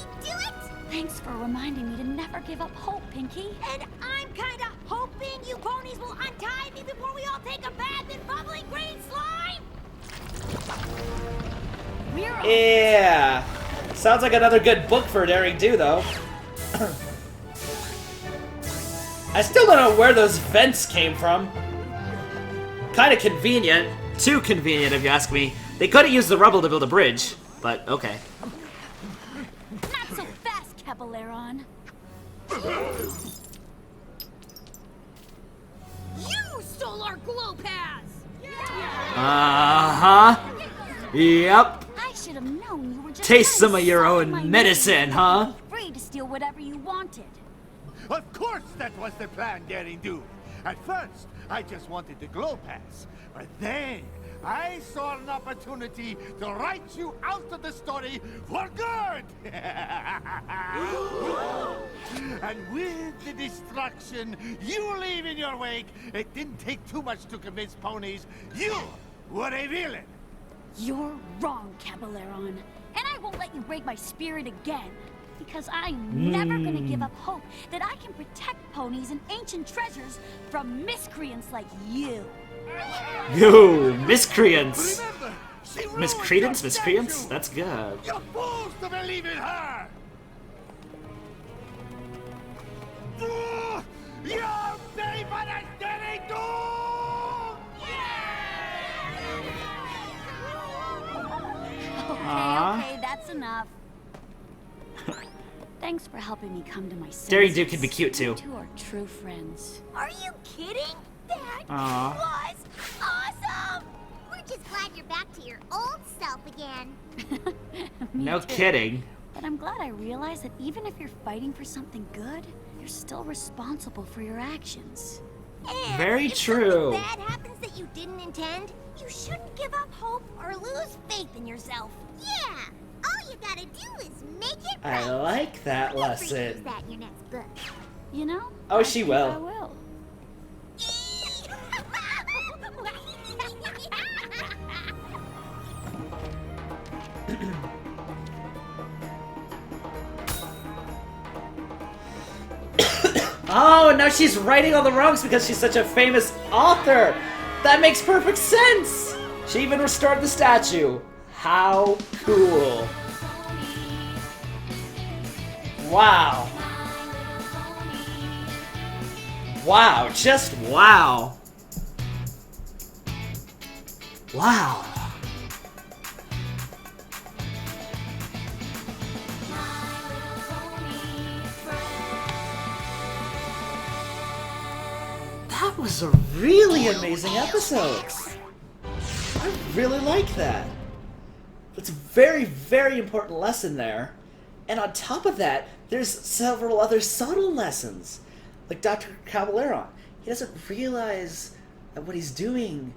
Thanks for reminding me to never give up hope, Pinkie. And I'm kinda hoping you ponies will untie me before we all take a bath in bubbling green slime! We're on. Yeah. Sounds like another good book for Daring Do, though. I still don't know where those vents came from. Kind of convenient. Too convenient, if you ask me. They could have used the rubble to build a bridge, but okay. Not so fast, Caballeron. You stole our glow pads! Uh-huh. Yep. I should have known you were just Taste trying some to of your sign my own medicine, name. huh? Free to steal whatever you wanted. Of course that was the plan, Daring Do. At first, I just wanted the glow pass. But then, I saw an opportunity to write you out of the story for good! And with the destruction you leave in your wake, it didn't take too much to convince ponies you were a villain. You're wrong, Caballeron. And I won't let you break my spirit again. Because I'm never gonna give up hope that I can protect ponies and ancient treasures from miscreants like you. Yo, miscreants. Remember, she ruined Miscreants? your Miscreants? statue. That's good. You're fools to believe in her! You're braver than Daring Do! Okay, that's enough. Thanks for helping me come to my senses. Daring Do can be cute, too. You two are true friends. Are you kidding? That Aw. was awesome! We're just glad you're back to your old self again. Me No too. kidding. But I'm glad I realized that even if you're fighting for something good, you're still responsible for your actions. And Very if true. something bad happens that you didn't intend, you shouldn't give up hope or lose faith in yourself. Yeah, all you gotta do is make it I right. like that Never use lesson. that in your next book. You know? Oh, I she think will. I will. Oh, now she's righting all the wrongs because she's such a famous author. That makes perfect sense. She even restored the statue. How cool. Wow. Wow, just wow. Wow. That was a really amazing episode. I really like that. It's a very, very important lesson there. And on top of that, there's several other subtle lessons. Like Dr. Caballeron. He doesn't realize that what he's doing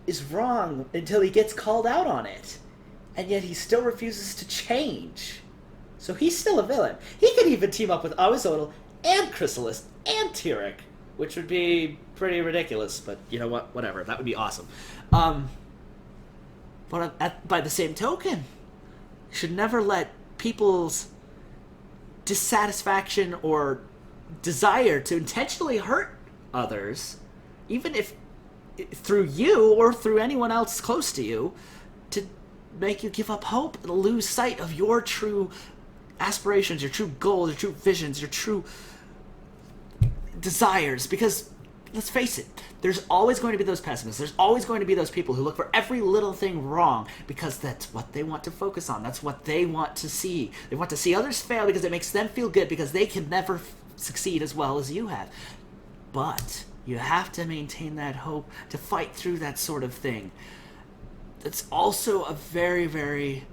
is wrong until he gets called out on it. And yet he still refuses to change. So he's still a villain. He could even team up with Awizodal and Chrysalis and Tyrek, which would be pretty ridiculous, but you know what? Whatever. That would be awesome. But by the same token, you should never let people's dissatisfaction or desire to intentionally hurt others, even if through you or through anyone else close to you, to make you give up hope and lose sight of your true aspirations, your true goals, your true visions, your true desires. Because let's face it, there's always going to be those pessimists. There's always going to be those people who look for every little thing wrong because that's what they want to focus on. That's what they want to see. They want to see others fail because it makes them feel good because they can never succeed as well as you have. But you have to maintain that hope to fight through that sort of thing. That's also a very, very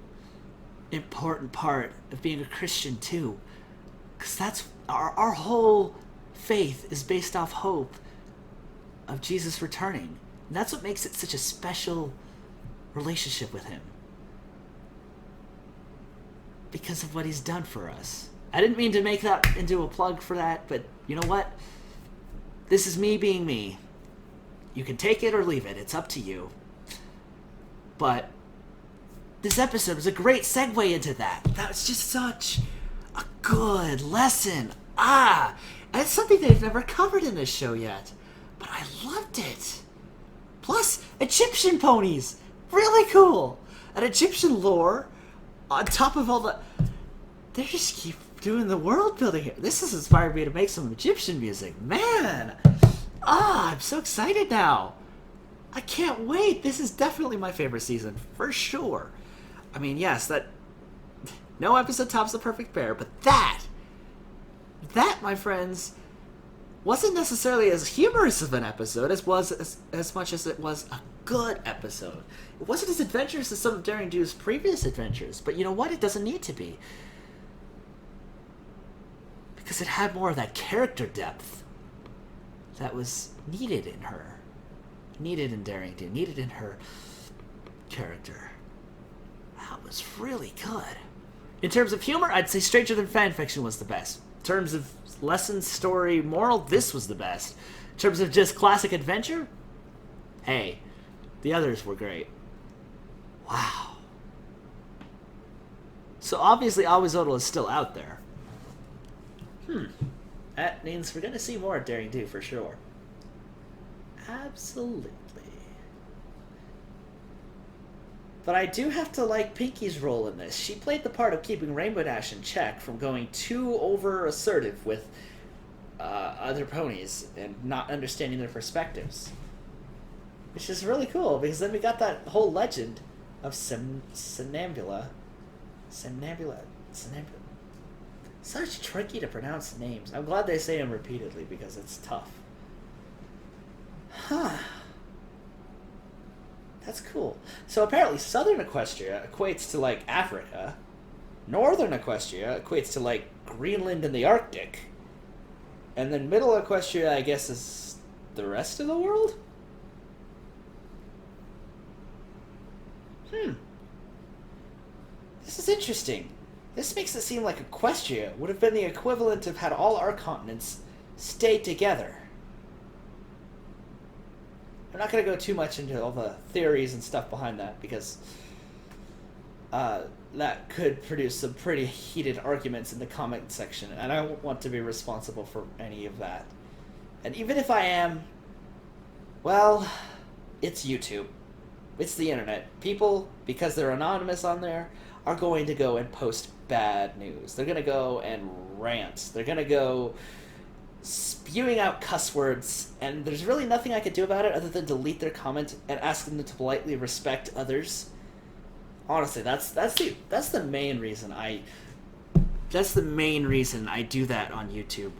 important part of being a Christian too. Because that's our whole faith is based off hope of Jesus returning. And that's what makes it such a special relationship with him. Because of what he's done for us. I didn't mean to make that into a plug for that, but you know what? This is me being me. You can take it or leave it. It's up to you. But this episode was a great segue into that. That was just such a good lesson. And it's something they've never covered in this show yet. But I loved it. Plus, Egyptian ponies. Really cool. An Egyptian lore on top of all the... They just keep doing the world building here. This has inspired me to make some Egyptian music. Man! I'm so excited now. I can't wait. This is definitely my favorite season, for sure. I mean, yes, that... No episode tops The Perfect Pair, but that, my friends, wasn't necessarily as humorous of an episode as much as it was a good episode. It wasn't as adventurous as some of Daring Do's previous adventures, but you know what? It doesn't need to be. Because it had more of that character depth that was needed in her. Needed in Daring Do. Needed in her character. That was really good. In terms of humor, I'd say Stranger Than Fanfiction was the best. In terms of lesson, story, moral, this was the best. In terms of just classic adventure, hey, the others were great. Wow. So obviously Awizodal is still out there. That means we're going to see more of Daring Do for sure. Absolutely. But I do have to like Pinkie's role in this. She played the part of keeping Rainbow Dash in check from going too over-assertive with other ponies and not understanding their perspectives. Which is really cool, because then we got that whole legend of Somnambula. Such tricky to pronounce names. I'm glad they say them repeatedly, because it's tough. That's cool. So apparently Southern Equestria equates to, like, Africa. Northern Equestria equates to, like, Greenland and the Arctic. And then Middle Equestria, I guess, is the rest of the world? This is interesting. This makes it seem like Equestria would have been the equivalent of had all our continents stayed together. I'm not going to go too much into all the theories and stuff behind that, because that could produce some pretty heated arguments in the comment section, and I don't want to be responsible for any of that. And even if I am, well, it's YouTube. It's the internet. People, because they're anonymous on there, are going to go and post bad news. They're going to go and rant. They're going to go spewing out cuss words, and there's really nothing I could do about it other than delete their comment and ask them to politely respect others. Honestly, that's the main reason I do that on YouTube.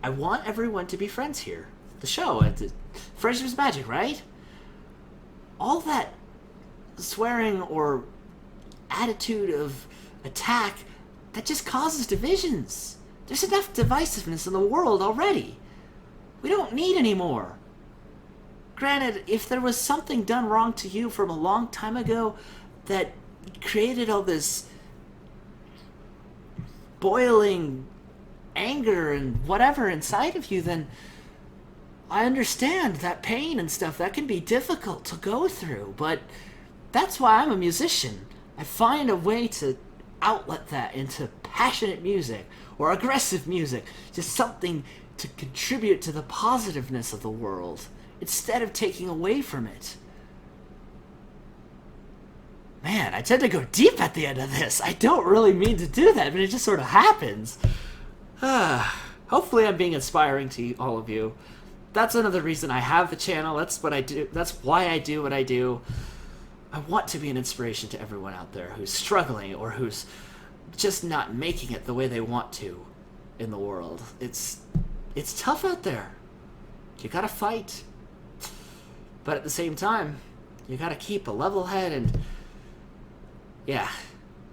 I want everyone to be friends here. The show, friendship's magic, right? All that swearing or attitude of attack, that just causes divisions. There's enough divisiveness in the world already. We don't need any more. Granted, if there was something done wrong to you from a long time ago that created all this boiling anger and whatever inside of you, then I understand that pain and stuff. That can be difficult to go through, but that's why I'm a musician. I find a way to outlet that into passionate music or aggressive music, just something to contribute to the positiveness of the world instead of taking away from it. Man, I tend to go deep at the end of this. I don't really mean to do that, but it just sort of happens. Hopefully I'm being inspiring to all of you. That's another reason I have the channel. That's what I do. That's why I do what I do. I want to be an inspiration to everyone out there who's struggling or who's just not making it the way they want to in the world. It's tough out there. You gotta fight. But at the same time, you gotta keep a level head and... Yeah,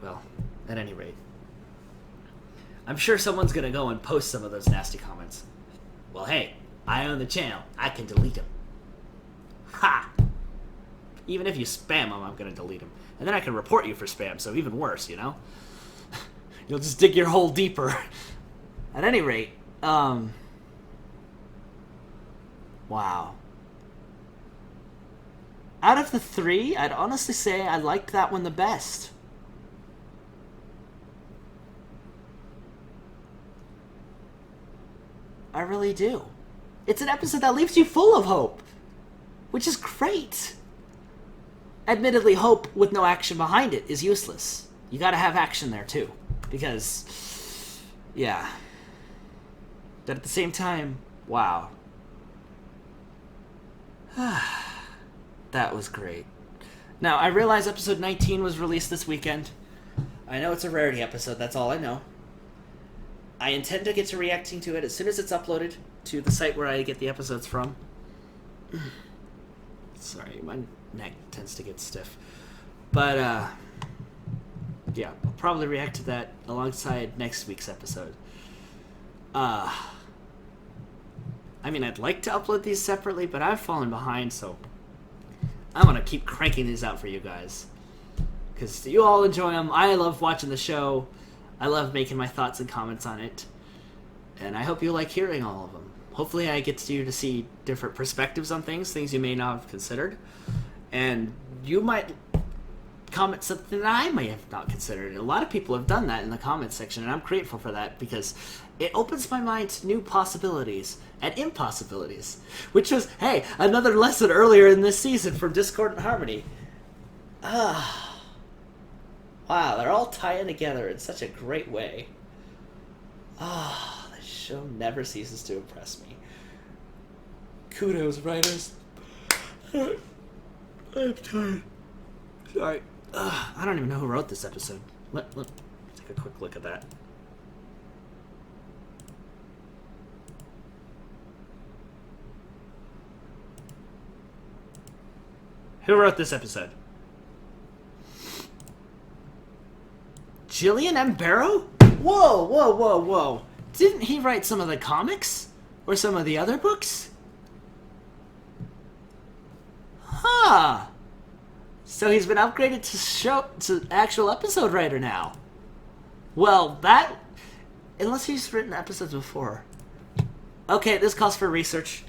well, at any rate. I'm sure someone's gonna go and post some of those nasty comments. Well, hey, I own the channel. I can delete them. Ha! Even if you spam them, I'm gonna delete them. And then I can report you for spam, so even worse, you know? You'll just dig your hole deeper. At any rate, wow. Out of the 3, I'd honestly say I liked that one the best. I really do. It's an episode that leaves you full of hope, which is great. Admittedly, hope with no action behind it is useless. You gotta have action there too, because, yeah. But at the same time, wow. That was great. Now, I realize episode 19 was released this weekend. I know it's a rarity episode, that's all I know. I intend to get to reacting to it as soon as it's uploaded to the site where I get the episodes from. Sorry, my neck tends to get stiff. But, yeah, I'll probably react to that alongside next week's episode. I mean, I'd like to upload these separately, but I've fallen behind, so I'm gonna keep cranking these out for you guys. Because you all enjoy them. I love watching the show. I love making my thoughts and comments on it. And I hope you like hearing all of them. Hopefully I get you to see different perspectives on things you may not have considered. And you might comment something that I may have not considered. A lot of people have done that in the comments section, and I'm grateful for that because it opens my mind to new possibilities and impossibilities. Which was, hey, another lesson earlier in this season from Discordant Harmony. Wow, they're all tying together in such a great way. The show never ceases to impress me. Kudos, writers. I'm tired. Sorry. I don't even know who wrote this episode. Let take a quick look at that. Who wrote this episode? Jillian M. Barrow? Whoa, whoa, whoa, whoa. Didn't he write some of the comics? Or some of the other books? Huh. So he's been upgraded to actual episode writer now. Well, that... Unless he's written episodes before. Okay, this calls for research.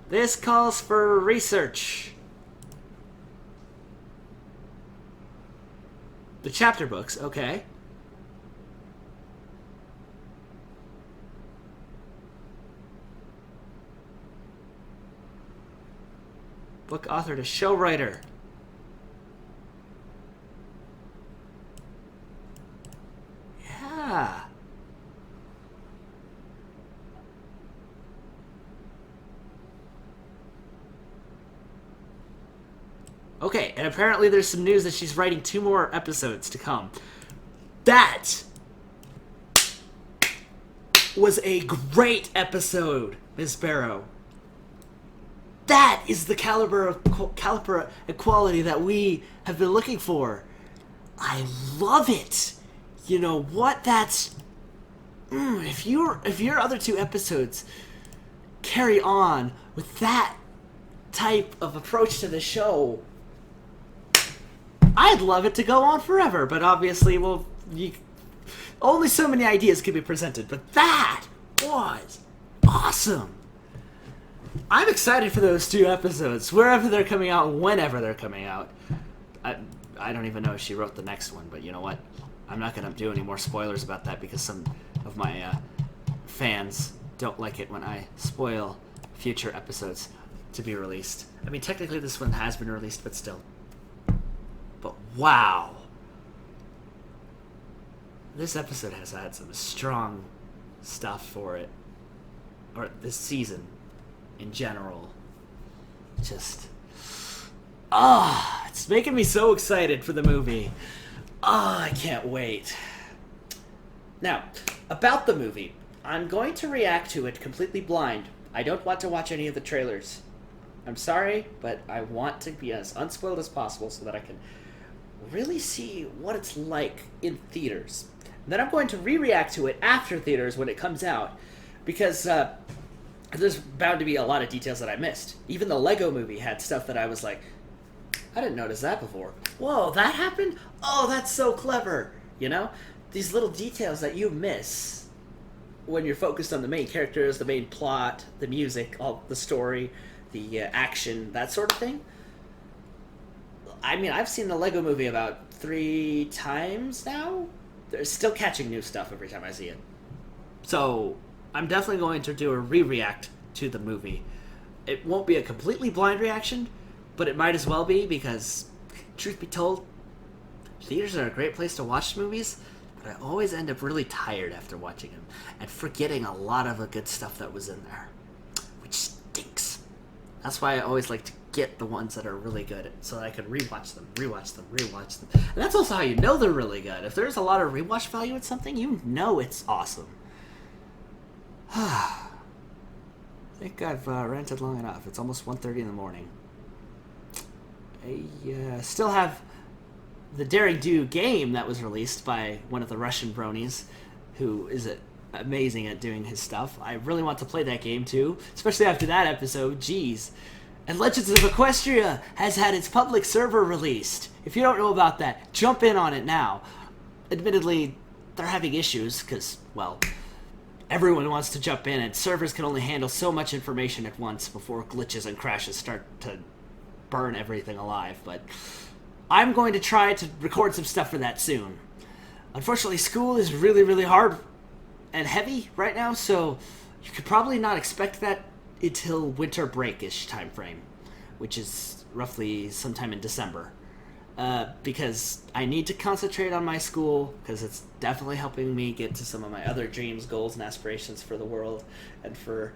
This calls for research. The chapter books, okay. Book author to show writer. Yeah. Okay, and apparently there's some news that she's writing 2 more episodes to come. That was a great episode, Ms. Barrow. That is the caliber of equality that we have been looking for. I love it. You know what? That's if your other 2 episodes carry on with that type of approach to the show, I'd love it to go on forever. But obviously, well, only so many ideas can be presented. But that was awesome. I'm excited for those 2 episodes, wherever they're coming out, whenever they're coming out. I don't even know if she wrote the next one, but you know what? I'm not going to do any more spoilers about that because some of my fans don't like it when I spoil future episodes to be released. I mean, technically this one has been released, but still. But wow. This episode has had some strong stuff for it. Or this season in general. Just... it's making me so excited for the movie. I can't wait. Now, about the movie. I'm going to react to it completely blind. I don't want to watch any of the trailers. I'm sorry, but I want to be as unspoiled as possible so that I can really see what it's like in theaters. And then I'm going to re-react to it after theaters when it comes out, because there's bound to be a lot of details that I missed. Even the Lego movie had stuff that I was like, I didn't notice that before. Whoa, that happened? Oh, that's so clever. You know? These little details that you miss when you're focused on the main characters, the main plot, the music, all the story, the action, that sort of thing. I mean, I've seen the Lego movie about 3 times now. They're still catching new stuff every time I see it. So, I'm definitely going to do a re-react to the movie. It won't be a completely blind reaction, but it might as well be, because, truth be told, theaters are a great place to watch movies, but I always end up really tired after watching them, and forgetting a lot of the good stuff that was in there, which stinks. That's why I always like to get the ones that are really good, so that I can rewatch them. And that's also how you know they're really good. If there's a lot of rewatch value in something, you know it's awesome. I think I've ranted long enough. It's almost 1:30 in the morning. I still have the Daring Do game that was released by one of the Russian bronies, who is amazing at doing his stuff. I really want to play that game too, especially after that episode. Jeez. And Legends of Equestria has had its public server released. If you don't know about that, jump in on it now. Admittedly, they're having issues because, well, everyone wants to jump in, and servers can only handle so much information at once before glitches and crashes start to burn everything alive. But I'm going to try to record some stuff for that soon. Unfortunately, school is really, really hard and heavy right now, so you could probably not expect that until winter break-ish time frame, which is roughly sometime in December. Because I need to concentrate on my school, because it's definitely helping me get to some of my other dreams, goals, and aspirations for the world, and for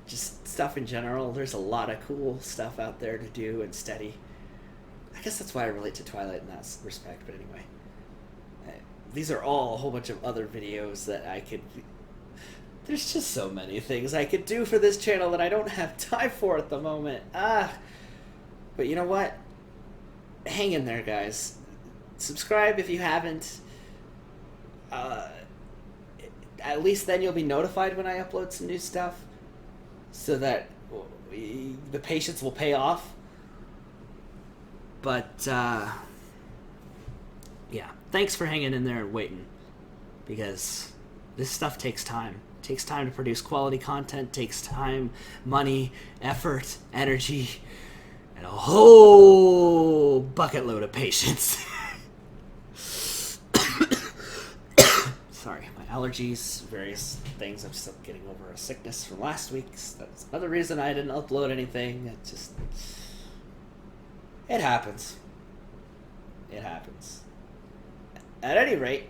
just stuff in general. There's a lot of cool stuff out there to do and study. I guess that's why I relate to Twilight in that respect, but anyway. These are all a whole bunch of other videos that I could... There's just so many things I could do for this channel that I don't have time for at the moment. But you know what? Hang in there, guys. Subscribe if you haven't. At least then you'll be notified when I upload some new stuff, so that the patience will pay off. But, yeah. Thanks for hanging in there and waiting, because this stuff takes time. It takes time to produce quality content, takes time, money, effort, energy, and a whole bucket load of patience. Sorry, my allergies, various things. I'm still getting over a sickness from last week. So that's another reason I didn't upload anything. It just... It happens. It happens. At any rate,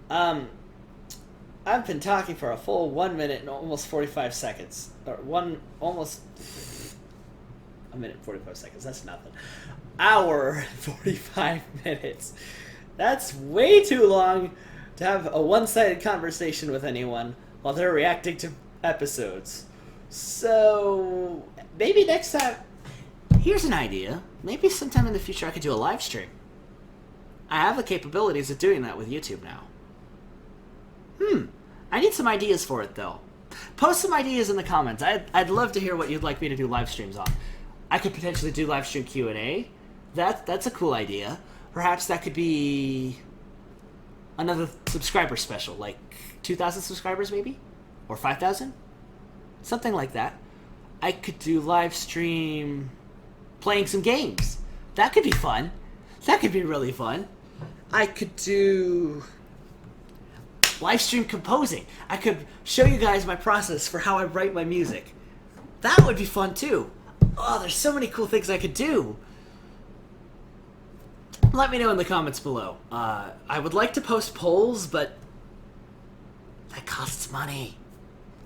I've been talking for a full 1 minute and almost 45 seconds. Or almost a minute and 45 seconds. That's nothing. Hour 45 minutes. That's way too long to have a one-sided conversation with anyone while they're reacting to episodes. So, maybe next time... Here's an idea. Maybe sometime in the future I could do a live stream. I have the capabilities of doing that with YouTube now. I need some ideas for it, though. Post some ideas in the comments. I'd love to hear what you'd like me to do live streams on. I could potentially do live stream Q&A. That's a cool idea. Perhaps that could be another subscriber special, like 2,000 subscribers maybe? Or 5,000? Something like that. I could do live stream playing some games. That could be fun. That could be really fun. I could do live stream composing. I could show you guys my process for how I write my music. That would be fun too. Oh, there's so many cool things I could do. Let me know in the comments below. I would like to post polls, but that costs money.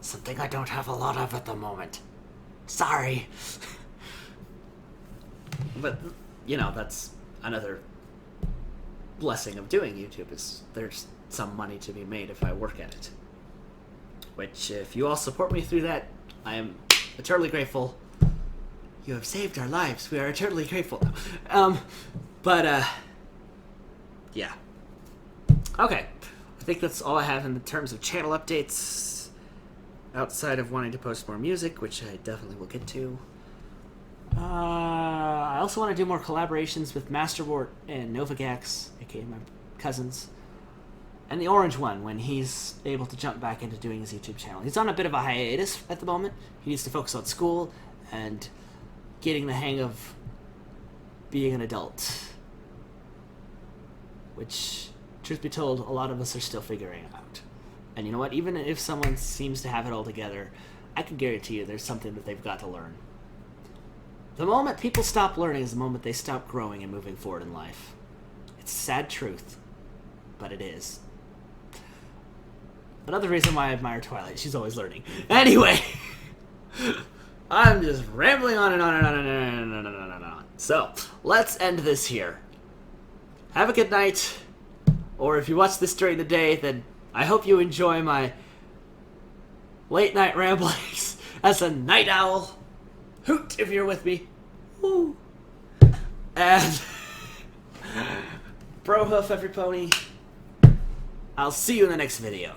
Something I don't have a lot of at the moment. Sorry. But, you know, that's another blessing of doing YouTube, is there's some money to be made if I work at it. Which, if you all support me through that, I am eternally grateful. You have saved our lives. We are eternally grateful. yeah. Okay. I think that's all I have in terms of channel updates. Outside of wanting to post more music, which I definitely will get to. I also want to do more collaborations with Masterwort and Novagax, aka my cousins. And the orange one, when he's able to jump back into doing his YouTube channel. He's on a bit of a hiatus at the moment. He needs to focus on school and getting the hang of being an adult. Which, truth be told, a lot of us are still figuring out. And you know what? Even if someone seems to have it all together, I can guarantee you there's something that they've got to learn. The moment people stop learning is the moment they stop growing and moving forward in life. It's a sad truth, but it is. Another reason why I admire Twilight, she's always learning. Anyway, I'm just rambling on and on and on and on and on and on and on. So, let's end this here. Have a good night, or if you watch this during the day, then I hope you enjoy my late night ramblings as a night owl. Hoot if you're with me. Woo. And bro hoof every pony. I'll see you in the next video.